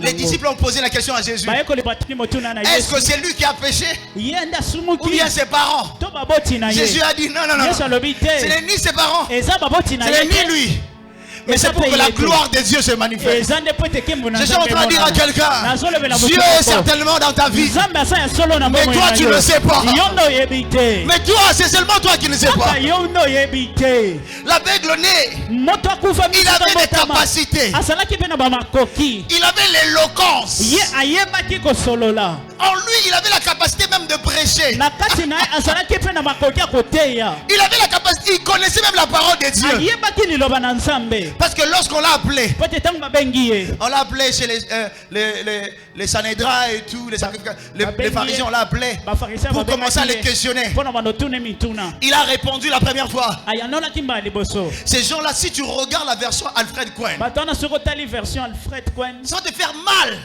Les disciples ont posé la question à Jésus. Est-ce que c'est lui qui a péché? Ou bien ses parents? Jésus a dit non. Ce n'est ni ses parents. Ce n'est ni lui. Mais c'est pour que la gloire de Dieu se manifeste. Je suis en train de dire à quelqu'un, Dieu est certainement dans ta vie. Mais toi tu ne le sais pas. Mais toi, c'est seulement toi qui ne sais pas. L'aveugle né, il avait des capacités. Il avait l'éloquence. En lui, il avait la capacité même de prêcher. Il avait la capacité, il connaissait même la parole de Dieu. Parce que lorsqu'on l'a appelé, on l'a appelé chez les Sanhédrins et tout, les pharisiens, on l'a appelé pour commencer à les questionner. Il a répondu la première fois. Ces gens-là, si tu regardes la version Alfred Cohen, ça va te faire mal.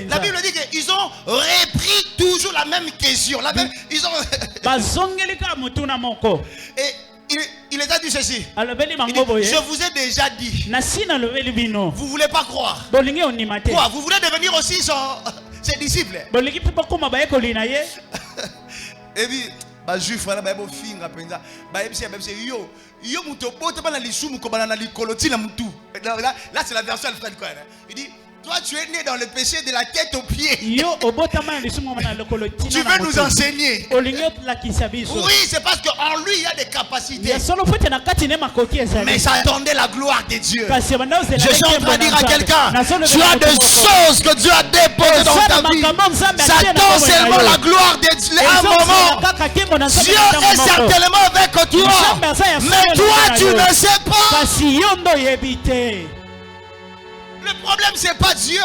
La Bible dit qu'ils ont repris toujours la même question. Et il les a dit ceci. Il dit, je vous ai déjà dit. Vous ne voulez pas croire. Quoi? Vous voulez devenir aussi ses disciples? Et puis, juif, là c'est la version Alfred Cohen. Il dit, toi tu es né dans le péché de la tête aux pieds. Tu veux nous enseigner? Oui, c'est parce qu'en lui il y a des capacités. Mais ça attendait la gloire de Dieu. Je suis en train de dire à quelqu'un, tu as des choses que Dieu a déposées dans ta vie. Ça attend seulement la gloire de Dieu. À un moment, Dieu est certainement avec toi. Mais toi tu ne sais pas. Le problème c'est pas Dieu.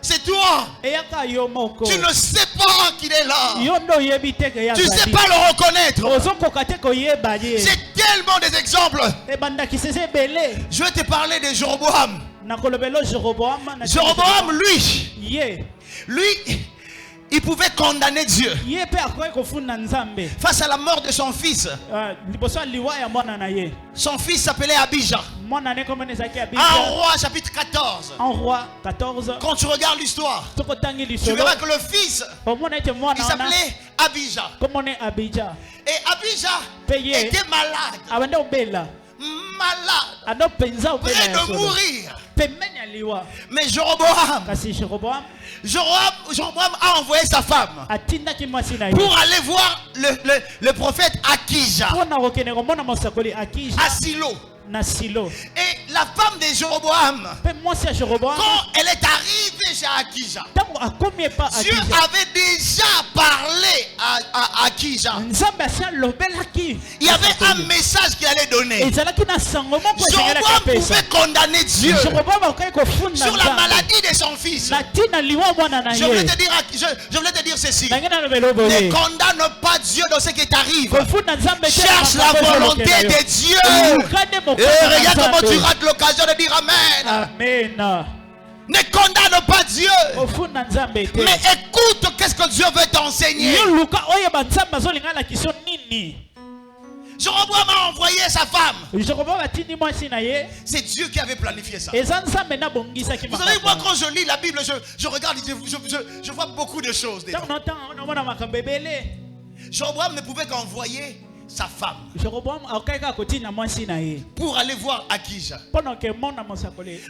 C'est toi. Tu ne sais pas qu'il est là. Tu ne sais pas le reconnaître. J'ai tellement des exemples. Je vais te parler de Jéroboam. Jéroboam, lui, il pouvait condamner Dieu face à la mort de son fils. Son fils s'appelait Abijah. En Roi chapitre 14. Quand tu regardes l'histoire, tu verras que le fils, il s'appelait Abijah. Et Abijah était malade. Près de mourir. Mais Jéroboam a envoyé sa femme pour aller voir le prophète Akija à Silo. Et la femme de Jéroboam, quand elle est arrivée chez Akija, Dieu avait déjà parlé à Akija. Il y avait un message qu'il allait donner. Jéroboam pouvait condamner Dieu sur la maladie de son fils. Je voulais te dire ceci. Ne condamne pas Dieu dans ce qui t'arrive. Cherche la volonté de Dieu. Et regarde comment tu rates l'occasion de dire Amen. Amen. Ne condamne pas Dieu. Mais écoute qu'est-ce que Dieu veut t'enseigner. Jéroboam a envoyé sa femme. C'est Dieu qui avait planifié ça. Vous savez, moi quand je lis la Bible, je regarde, je vois beaucoup de choses dedans. Jéroboam ne pouvait qu'envoyer sa femme pour aller voir Akija.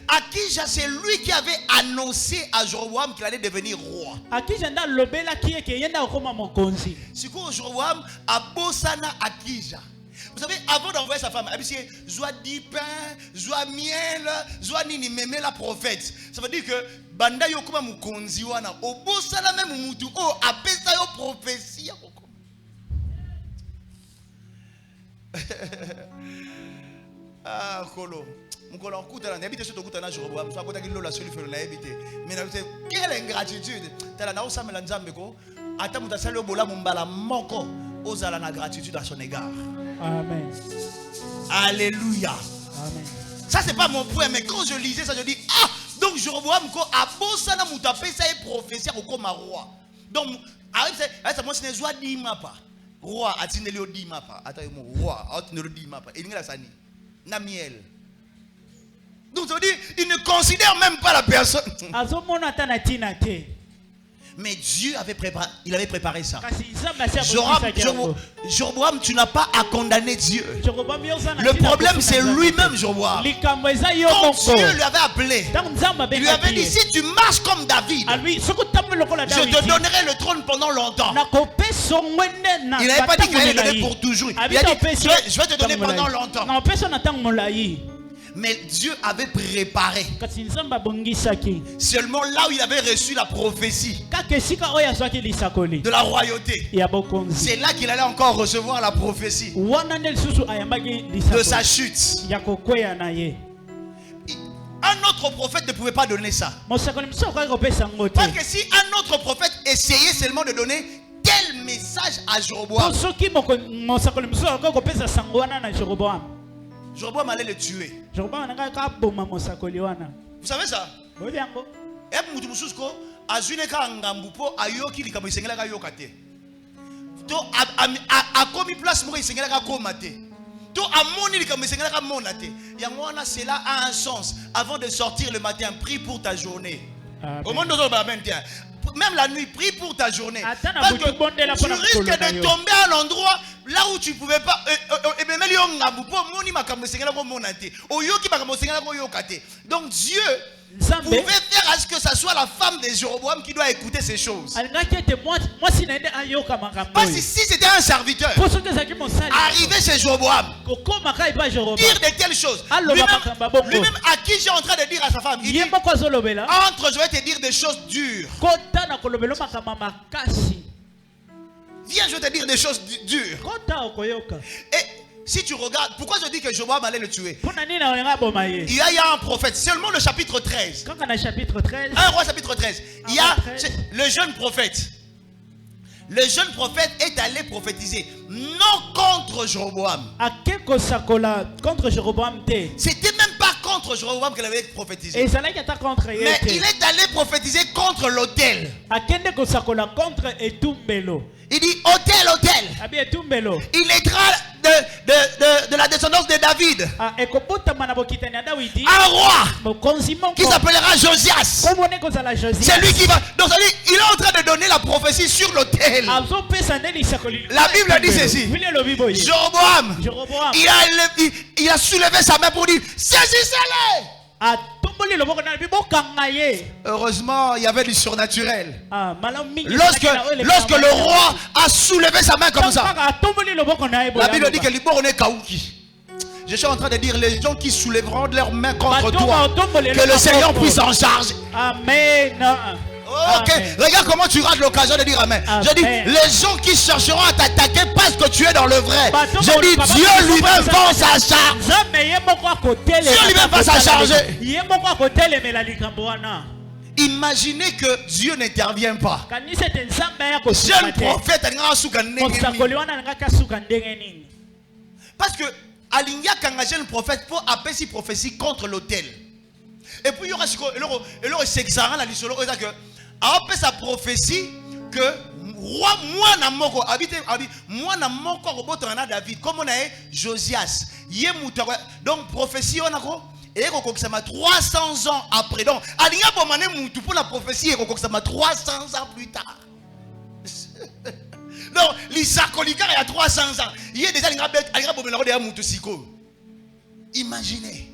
Akija, c'est lui qui avait annoncé à Jéroboam qu'il allait devenir roi. C'est quoi Jéroboam a bossana Akija. Vous savez, avant d'envoyer sa femme, il dit Joie du pain, joie miel, joie nini mémé la prophète. Ça veut dire que banda yokuma mukonzi wana obosala même mutu o apesa yo prophétie. Ah, Kolo. Mukolo okuta na habite surtout okuta na Jéroboam. So akota kilo la seule fait na habite. Mais na quelle ingratitude. Tala na osama la nzambe ko. Ata muta sali obola mumbala moko ozala na gratitude à son égard. Amen. Alléluia. Amen. Ça c'est pas mon point, mais quand je lisais ça je dis ah donc Jéroboam ko abosa na muta pesa et prophétie ko ma roi. Donc arrive ça moi ce n'est soit dit mapa. Roi atineli o di mapa. Ata mo roi atineli o di mapa. Et ngela sani na miel. Donc ça veut dire il ne considère même pas la personne. Mais Dieu avait préparé, il avait préparé ça. Jéroboam, tu n'as pas à condamner Dieu. Le problème c'est lui-même, Jéroboam. Quand Dieu lui avait appelé, il lui avait dit si tu marches comme David, je te donnerai le trône pendant longtemps. Il n'avait pas dit qu'il allait le donner pour toujours. Il a dit je vais te donner pendant longtemps. Mais Dieu avait préparé. Seulement là où il avait reçu la prophétie de la royauté, c'est là qu'il allait encore recevoir la prophétie de sa chute. Un autre prophète ne pouvait pas donner ça. Parce que si un autre prophète essayait seulement de donner tel message à Jéroboam, Jéroboam allait le tuer. Vous savez ça? Cela a un sens. Avant de sortir le matin, prie pour ta journée. Même la nuit, prie pour ta journée. Parce que tu risques de tomber à l'endroit là où tu ne pouvais pas. Donc Dieu pouvait faire à ce que ce soit la femme de Jéroboam qui doit écouter ces choses. Parce que si c'était un serviteur arrivé chez Jéroboam, dire de telles choses, lui-même à qui j'ai en train de dire à sa femme, il dit, entre, je vais te dire des choses dures. Viens, je vais te dire des choses dures. Et si tu regardes, pourquoi je dis que Jéroboam allait le tuer? Il y a un prophète, seulement le chapitre 13. 1 roi chapitre 13. Il y a le jeune prophète. Le jeune prophète est allé prophétiser, non contre Jéroboam. C'était même pas contre Jéroboam qu'il avait prophétisé. Mais il est allé prophétiser contre l'autel. Il dit autel, autel. Il naîtra de la descendance de David un roi qui s'appellera Josias. C'est lui qui va. Donc il est en train de donner la prophétie sur l'autel. La Bible dit ceci. Jéroboam, il a soulevé sa main pour dire saisissez-les. Heureusement, il y avait du surnaturel. Lorsque le roi a soulevé sa main comme ça, la Bible dit que l'Iborné Kaouki. Je suis en train de dire les gens qui soulèveront leurs mains contre toi, que le Seigneur puisse en charger. Amen. Ok, regarde comment tu rates l'occasion de dire amen. Je dis, les gens qui chercheront à t'attaquer parce que tu es dans le vrai. Je dis, Dieu lui-même va s'en charger. Dieu lui-même va s'en charger. Imaginez que Dieu n'intervient pas. Jeune prophète, parce que Aligna Kanga jeune prophète pour appeler si prophétie contre l'autel. Et puis il y aura s'exarant la lisolo que après sa prophétie que roi moi na moko habite moi na moko robotana David comme on a Josias donc prophétie on a ko et kokokisama 300 ans après donc alinga bomane mutu pour la prophétie et kokokisama 300 ans plus tard. Donc l'Isaacolika il y a 300 ans il y a déjà alinga bomene de mutu siko. Imaginez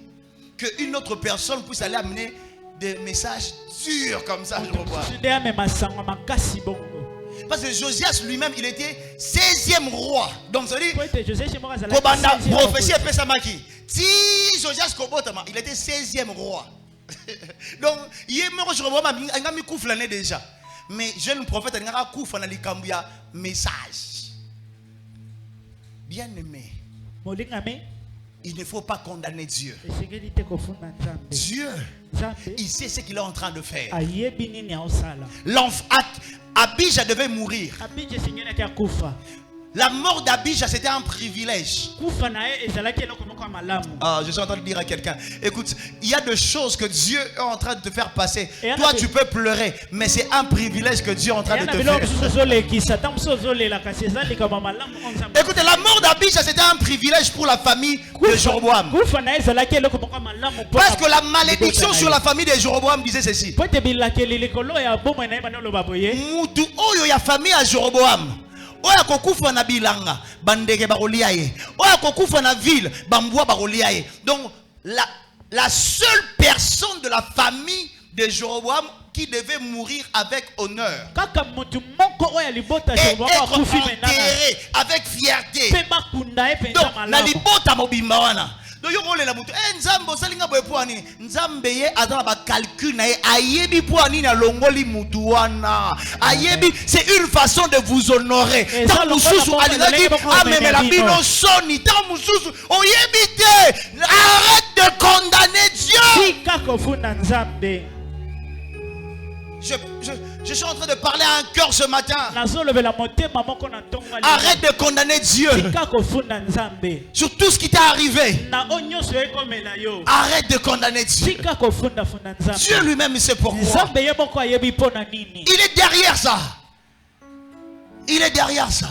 qu'une autre personne puisse aller amener des messages durs comme ça. Parce que Josias lui-même, il était 16e roi. Donc, ça veut dire, prophétie et Pesamaki. Si Josias Kobotama, il était 16e roi. Donc, il est mort, je revois, il a mis coup flâné déjà. Mais jeune prophète, il a coup flâné, il a message. Bien aimé. il ne faut pas condamner Dieu. esengeli te kofunda nzambe. Dieu, Nzambe il sait ce qu'il est en train de faire. ayebi nini aosala. Abijah devait mourir. Abija esengelaki akufa. La mort d'Abijah, c'était un privilège. Kufa na ye ezalaki eloko moko ya malamu. Ah, je suis en train de dire à quelqu'un, écoute, il y a des choses que Dieu est en train de te faire passer. Et Toi, tu peux pleurer, mais c'est un privilège que Dieu est en train de te faire. Écoutez, la mort d'Abijah, c'était un privilège pour la famille de Jéroboam. Parce que la malédiction sur la famille de Jéroboam disait ceci. Mutu oyo ya famille à Jéroboam. Oya kokufa na bilanga bandeke bakolia ye. Oya kokufa na ville bambwa bakolia ye. Donc la seule personne de la famille de Jéroboam qui devait mourir avec honneur et être enterré avec fierté. Donc na libota mobimba wana. Donc yo kolela mutu nzambe osalinga boye poani nzambe ye azala ba calcul na ye ayebi poani na longoli mutu wana ayebi. C'est une façon de vous honorer. Tant mususu alingaki amemela bino soni tant mususu oyebi te. Arrête de condamner Dieu. Je suis en train de parler à un cœur ce matin. Arrête de condamner Dieu sur tout ce qui t'est arrivé. Arrête de condamner Dieu. Dieu lui-même, il sait pourquoi. Il est derrière ça. Il est derrière ça.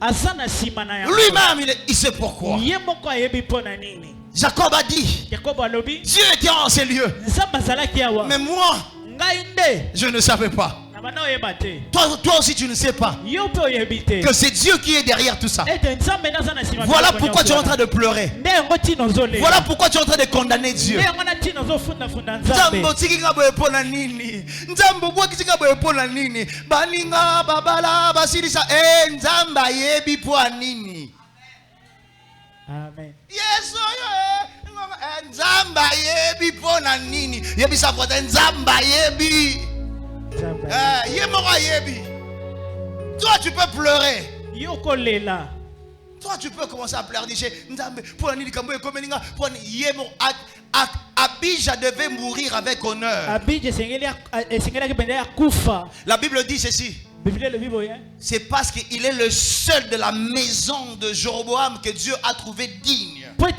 Lui-même, il sait pourquoi. Jacob a dit, Dieu était en ces lieux. Mais moi, je ne savais pas. Toi aussi tu ne sais pas que c'est Dieu qui est derrière tout ça. Voilà pourquoi tu es en train de pleurer. Voilà pourquoi tu es en train de condamner Dieu. Amen. Toi tu peux pleurer. Toi tu peux commencer à pleurer. Abijah devait mourir avec honneur. La Bible dit ceci. C'est parce qu'il est le seul de la maison de Jéroboam que Dieu a trouvé digne. Donc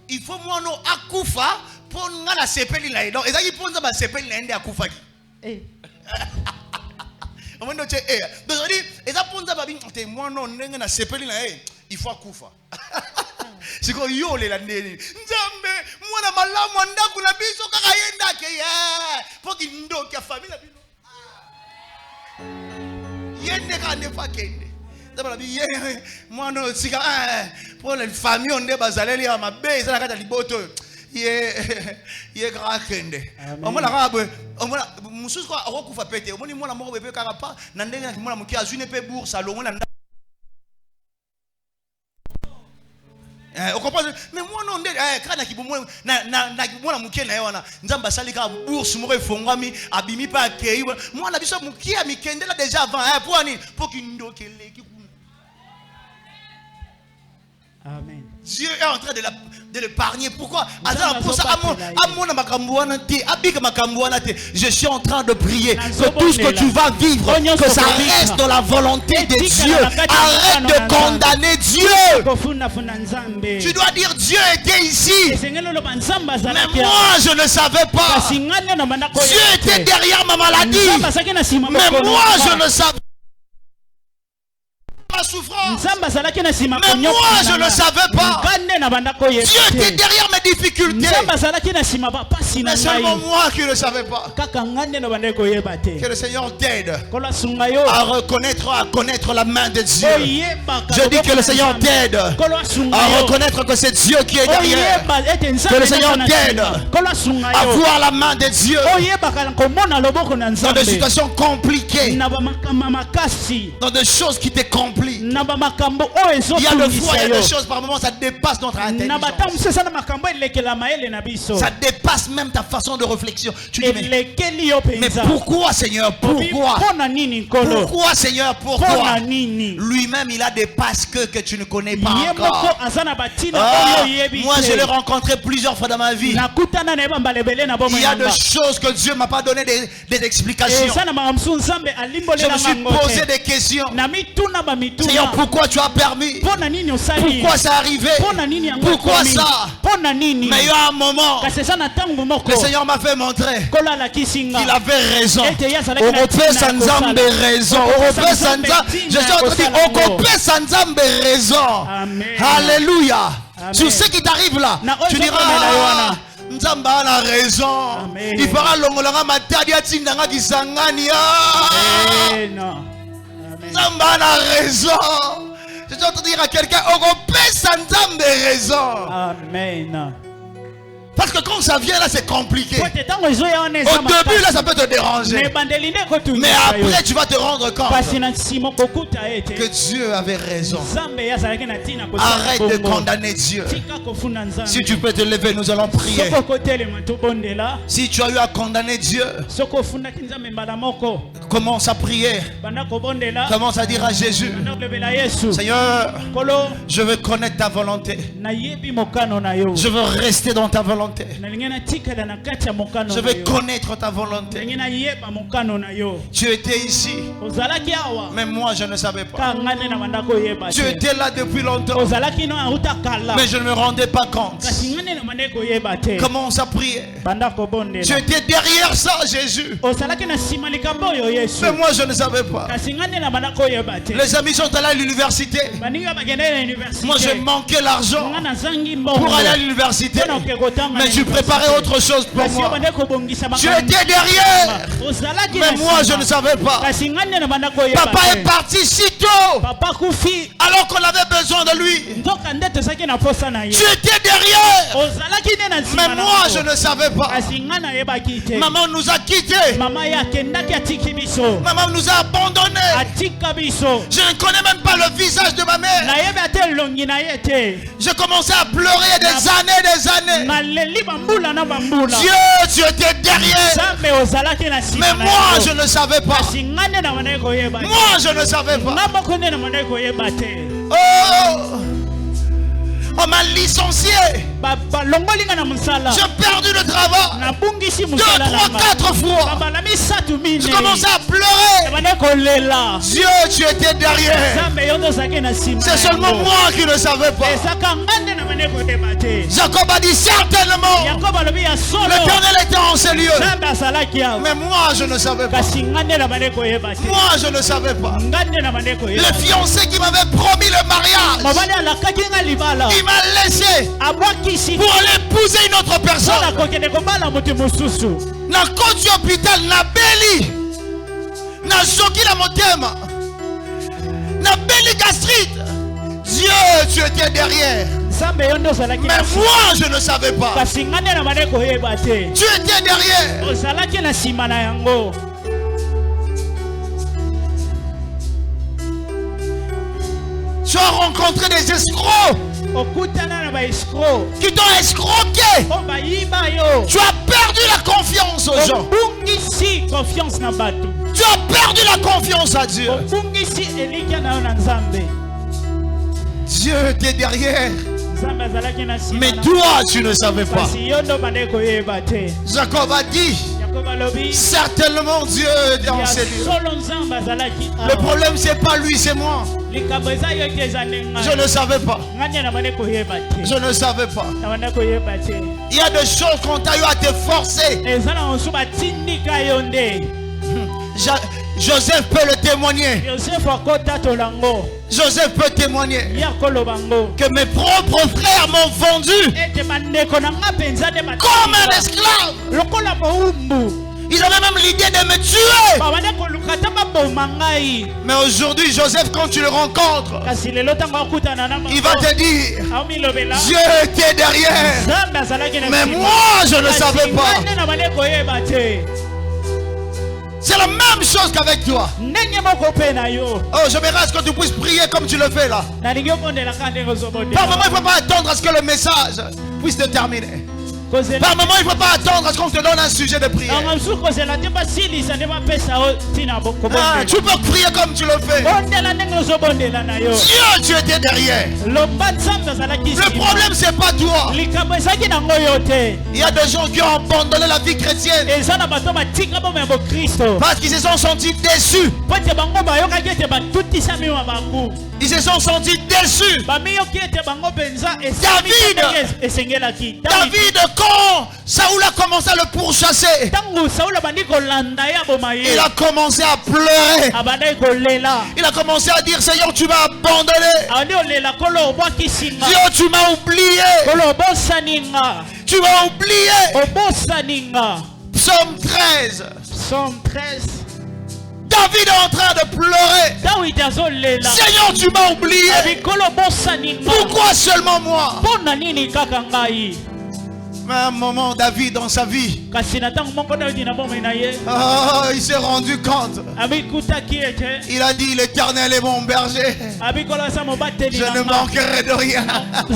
il faut moi non akufa pour ngala sepeli na donc ezaki ponza ba sepeli na ende akufa ki amando che donc on dit eza ponza ba te moi non ndenge na sepeli na il faut akufa siko yole la ndeni nzambe mwana malamu andaku na biso kaka yenda ke pour ki ndoki ya famille bino yende ka ne pa kende. Moi non sika pour les familles on est bazaleli ya mabe ezala kata liboto ye grakende omona rabwe omona mususu kwa okufa pete omoni mwana moko bebe kaka pa na ndenge na mwana muki azune pe bourse alongo na on comprend mais moi non kana kibomo na mwana muki na yona nzamba salika bourse moko efongwami abimi pa akei mwana biso muki ya mikendela déjà avant pour kindokele. Amen. Dieu est en train de l'épargner. Pourquoi? Je suis en train de prier que tout ce que tu vas vivre, que ça reste dans la volonté de Dieu. Arrête de condamner Dieu. Tu dois dire Dieu était ici. Mais moi je ne savais pas. Dieu était derrière ma maladie. Mais moi je ne savais pas. Ma souffrance. Mais moi je ne savais pas. Dieu était derrière mes difficultés. Mais seulement moi qui ne savais pas. Que le Seigneur t'aide à connaître la main de Dieu. Je dis que le Seigneur t'aide à reconnaître que c'est Dieu qui est derrière. Que le Seigneur t'aide à voir la main de Dieu dans des situations compliquées, dans des choses qui te compliquent. Il y a des fois, il y a des choses par moments, ça dépasse notre intelligence. Ça dépasse même ta façon de réflexion. Tu dis, mais pourquoi, Seigneur? Pourquoi? Pourquoi, Seigneur? Pourquoi? Lui-même, il a des parce que tu ne connais pas encore. Moi, je l'ai rencontré plusieurs fois dans ma vie. Il y a des choses que Dieu ne m'a pas donné des explications. Je me suis posé des questions. Seigneur, pourquoi tu as permis? Pourquoi ça arrivé? Pourquoi ça? Mais il y a un moment, le Seigneur m'a fait montrer qu'il avait raison. Europé Sanzambe raison. Europé Sanzambe. Je suis en train de dire, Europé Sanzambe raison. Alléluia. Sur ce qui t'arrive là, tu diras, Nzamba a raison. Il fera l'ongolanga matadi atindanga kisangani. Nzamba a raison. Je suis en train de dire à quelqu'un, Europé Sanzambe raison. Amen. Parce que quand ça vient là, c'est compliqué. Au début là, ça peut te déranger. Mais après, tu vas te rendre compte que Dieu avait raison. Arrête de condamner Dieu. Si tu peux te lever, nous allons prier. Si tu as eu à condamner Dieu, commence à prier. Commence à dire à Jésus, Seigneur, je veux connaître ta volonté. Je veux rester dans ta volonté. Je veux connaître ta volonté. Tu étais ici, mais moi je ne savais pas. Tu étais là depuis longtemps, mais je ne me rendais pas compte. Commence à prier. Tu étais derrière ça, Jésus, mais moi je ne savais pas. Les amis sont allés à l'université. Moi je manquais l'argent pour aller à l'université. Mais tu préparais autre chose pour moi. Tu étais derrière. Mais moi je ne savais pas. Papa est parti si tôt, alors qu'on avait besoin de lui. Tu étais derrière. Mais moi je ne savais pas. Maman nous a quittés. Maman nous a abandonnés. Je ne connais même pas le visage de ma mère. Je commençais à pleurer des années. Dieu, tu étais derrière. Mais moi, je ne savais pas. Moi, je ne savais pas. Oh! On m'a licencié. J'ai perdu le travail 2, 3, 4 fois. Je commençais à pleurer. Dieu, tu étais derrière. C'est seulement moi qui ne savais pas. Jacob a dit certainement l'Éternel était en ces lieux. Mais moi je ne savais pas. Moi je ne savais pas. Le fiancé qui m'avait promis le mariage, il m'a laissé pour aller épouser une autre personne. Na koti hôpital na beli na zoki la motema na beli gastrite. Dieu, tu étais derrière. Mais moi je ne savais pas. Tu étais derrière. Tu as rencontré des escrocs qui t'ont escroqué. Tu as perdu la confiance aux gens. Tu as perdu la confiance à Dieu. Dieu était derrière. Mais toi tu ne savais pas. Jacob a dit certainement Dieu est dans ces lieux. Le problème c'est pas lui, c'est moi. Je ne savais pas. Je ne savais pas. Il y a des choses qu'on t'a eu à te forcer. Joseph peut le témoigner. Joseph peut témoigner que mes propres frères m'ont vendu comme un esclave. Ils avaient même l'idée de me tuer. Mais aujourd'hui, Joseph, quand tu le rencontres, il va te dire Dieu était derrière. Mais moi, je ne savais pas. C'est la même chose qu'avec toi. ndenge moko pe na yo. Oh, j'aimerais à ce que tu puisses prier comme tu le fais là. Nalingi obondelaka ndenge ozobondela. Par moment, il ne faut pas attendre à ce que le message puisse se terminer. Kozela Par moment, il ne faut pas attendre à ce qu'on te donne un sujet de prière. nga msuku kozela te basilisa nde bapesa o ntina Ah, kobondela. tu peux prier comme tu le fais. Bondela ndenge ozobondela na yo. Dieu, tu étais derrière. Loba nzambe azalaki Le problème, c'est pas toi. likambo ezalaki nango yo te. Il y a des gens qui ont abandonné la vie chrétienne Eza na bato batika bomoi ya bokristo. parce qu'ils se sont sentis déçus. Po ete bango bayokaki ete batutisami mabaku. Ils se sont sentis déçus. Bamiyoki ete bango mpenza David! esengelaki. David, quand Saoul a commencé à le pourchasser, Ntango Saul abandi kolanda ye aboma ye. il a commencé à pleurer. Abandaki kolela. Il a commencé à dire, Seigneur, tu m'as abandonné. Abandi kolela kolo obwakisi nga. Dieu, tu m'as oublié. Kolo obosani nga. Tu m'as oublié. Obosani nga. Psaume 13. Psaume 13. David est en train de pleurer. Dawidi azolela. Seigneur, tu m'as oublié. Abikolo obosani nga. Pourquoi seulement moi? Mpona nini kaka ngai? Mais à un moment, David, dans sa vie, Kasi na ntango moko Dawidi na bomoi na ye. il s'est rendu compte. Abikutaki ete. Il a dit, l'Éternel est mon berger. Abikolo asa mobateli Je na ne nga. manquerai de rien.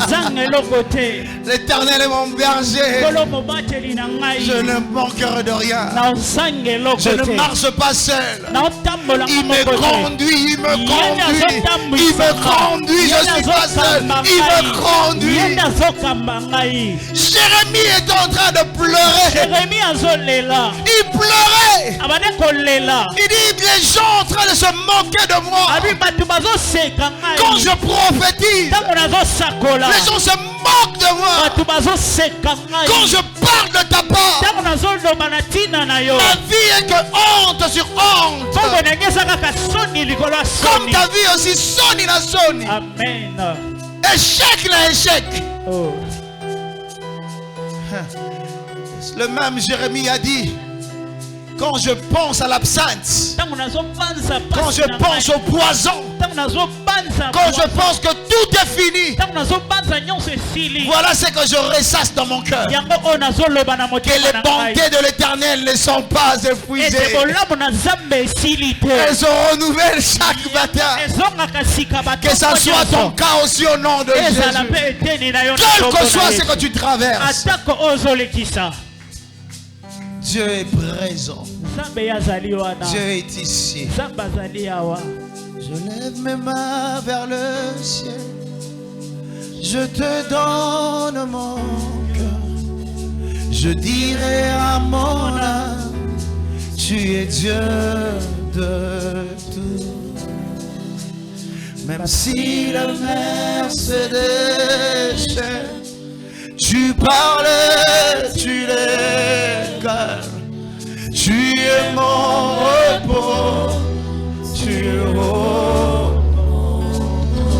Zanga eloko te. L'Éternel est mon berger. Kolo mobateli na ngai. Je ne manquerai de rien. Na zanga eloko Je ne te. marche pas seul. Na otambola Il me moko te. conduit, il me Yenda conduit. azotambwisa Il me nga. conduit, je Yenda suis pas seul. azokamba Il ngai. me conduit. Yenda azokamba ngai. Jérémie est en train de pleurer. Jeremi azolela. Il pleurait. Abandi kolela. Il dit, les gens en train de se moquer de moi. Abi bato bazoseka Quand ngai. je prophétise, Ntango nazosakola. les gens se moquent de moi. Bato bazoseka ngai. Quand je parle de ta part, Ntango nazoloba na ntina na yo. ma vie est que honte sur honte. Bongo na ngai eza kaka soni likolo ya Comme soni. ta vie aussi, soni na soni. Amen. Échec na échec. Oh. Le même Jérémie a dit, quand je pense à l'absinthe, Ntango nazobanza quand pasi je na pense ngai. au poison, Ntango nazobanza quand je mwa- pense que tout est fini, Ntango nazobanza nyonso esili. voilà ce que je ressasse dans mon cœur. Yango oyo nazoloba na Que motema les na ngai. bontés de l'Éternel ne sont pas Ete épuisées. bolamu na Nzambe esili te. Elles se renouvellent chaque matin. Ezongaka sika bato Que ça soit ton cas aussi au nom de ezala Jésus. mpe eteni na yo na Quel kombo que na soit ce Yesu. que tu traverses, atako oyo ozolekisa Dieu est présent. Nzambe ye azali wana. Dieu est ici. Nzambe azali awa. Je lève mes mains vers le ciel. Je te donne mon cœur. Je dirai à mon âme, tu es Dieu de tout. Même si la mer se déchaîne, tu parles, tu les calmes. Tu es mon repos, tu es haut.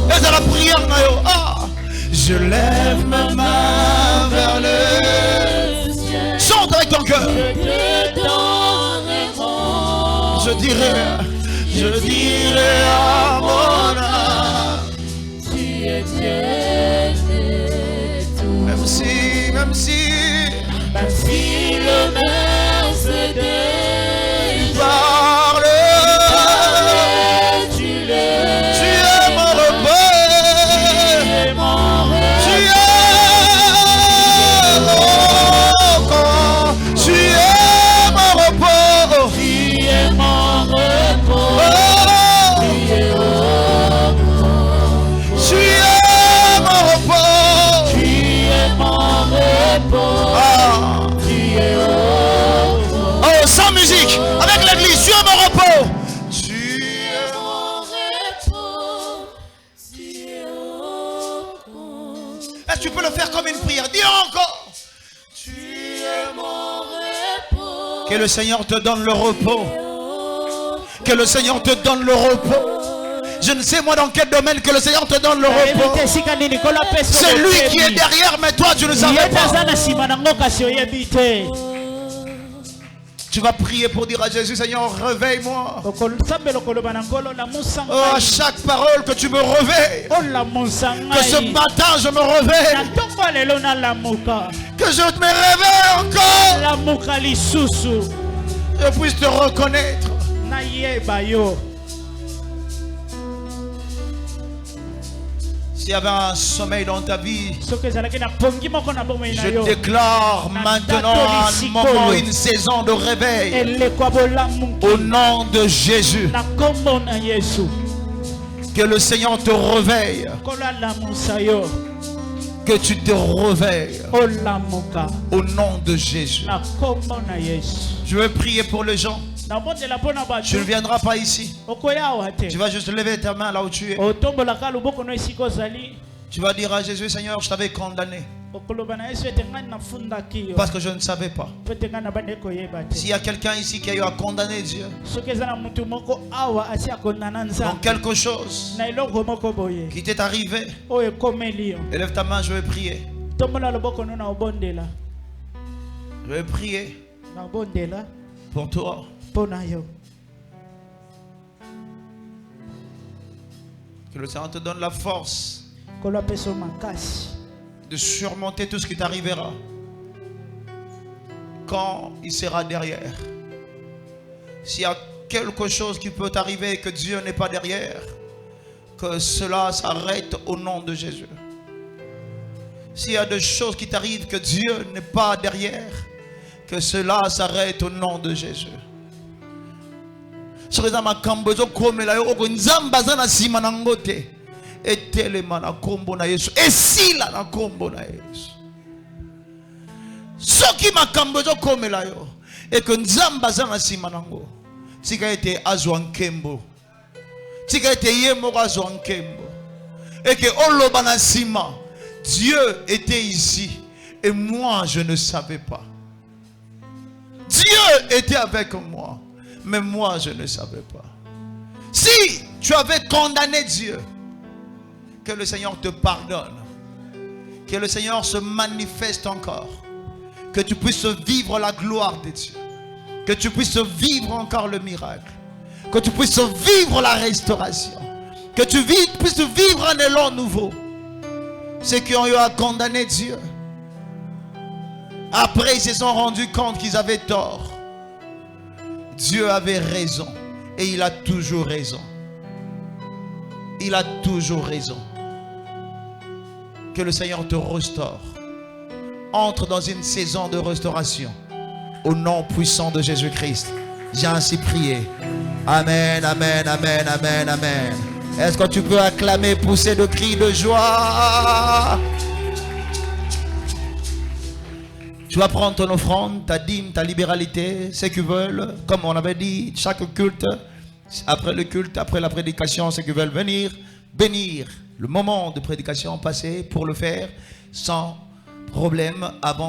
Et c'est la prière, Nayo. Ah, je lève ma main vers le ciel. Chante avec ton cœur. Je dirai à mon âme, Tu es Dieu de tout. même si Même si le mer se déchaîne, parle, tu le tu es mon repos, es mon tu es mon corps, tu es mon repos, tu es mon repos, oh, tu es tu es mon repos, tu es mon repos, ah. tu es Oh, sans musique, avec l'église, tu es mon repos. Tu es mon repos, tu es Est-ce que tu peux le faire comme une prière? Dis encore. Tu es mon repos. Que le Seigneur te donne le repos. Que le Seigneur te donne le repos. Je ne sais moi dans quel domaine que le Seigneur te donne le repos. Nayebi te esika nini kola pesa C'est lui oyebi. qui est derrière, mais toi tu ne savais Ye taza pas. na nsima nango kasi oyebi te. Tu vas prier pour dire à Jésus, Seigneur, réveille-moi. Nzambe lokoloba na nkolo lamusa Oh, à ngai. chaque parole que tu me réveilles. Olamusa Que ce ngai. matin je me Na réveille. ntongo lelo nalamuka. Que je me réveille encore. Lamuka lisusu. je puisse te reconnaître. nayeba yo. S'il y avait un sommeil dans ta vie, Soki ezalaki na pongi moko na bomoi na je yo. déclare maintenant un moment, une saison de réveil. Elekwa bolamu Au nom de Jésus, na kombo na Yesu. que le Seigneur te réveille. Kolalamusa yo. Que tu te réveilles. Olamuka Au nom de Jésus. na kombo na Yesu. Je veux prier pour les gens. Na bondela pona Tu ne batu. viendras pas ici. Okoya awa te. Tu vas juste lever ta main là où tu es. Otombolaka loboko no esika ozali. Tu vas dire à Jésus, Seigneur, je t'avais condamné. Okoloba na Yesu ete ngai nafundaki yo. Parce que je ne savais pas. Po ete ngai nabandi koyeba te. S'il y a quelqu'un ici qui a eu à condamner Dieu Soki eza na mutu moko awa asi akondana dans nzambe quelque chose na eloko moko boye qui t'est arrivé, oyo ekomeli yo, élève ta main, je vais prier. tombola loboko no na obondela Je vais prier na obondela pour toi. mpo na yo. Que le Seigneur te donne la force Kolo apesa yo makasi de surmonter tout ce qui t'arrivera quand il sera derrière. S'il y a quelque chose qui peut t'arriver et que Dieu n'est pas derrière, que cela s'arrête au nom de Jésus. S'il y a des choses qui t'arrivent que Dieu n'est pas derrière, que cela s'arrête au nom de Jésus. Soki eza makambo ezokomela yo oko nzambe aza na nsima na ngo te, etelema na kombo na Yesu, esila na kombo na Yesu. Soki makambo ezokomela yo eke nzambe aza na nsima na ngo, tika ete azwa nkembo, tika ete ye moko azwa nkembo, eke oloba na nsima, Dieu était ici et moi je ne savais pas. Dieu était avec moi, mais moi je ne savais pas. Si tu avais condamné Dieu, que le Seigneur te pardonne, que le Seigneur se manifeste encore, que tu puisses vivre la gloire de Dieu, que tu puisses vivre encore le miracle, que tu puisses vivre la restauration, que tu puisses vivre un élan nouveau. Ceux qui ont eu à condamner Dieu, après ils se sont rendus compte qu'ils avaient tort. Dieu avait raison et il a toujours raison. Il a toujours raison. Que le Seigneur te restaure. Entre dans une saison de restauration. Au nom puissant de Jésus-Christ. J'ai ainsi prié. Amen, amen, amen, amen, amen. Est-ce que tu peux acclamer, pousser de cris de joie? Tu vas prendre ton offrande, ta dîme, ta libéralité, ceux qui veulent, comme on avait dit, chaque culte, après le culte, après la prédication, ceux qui veulent venir, bénir le moment de prédication passé pour le faire sans problème avant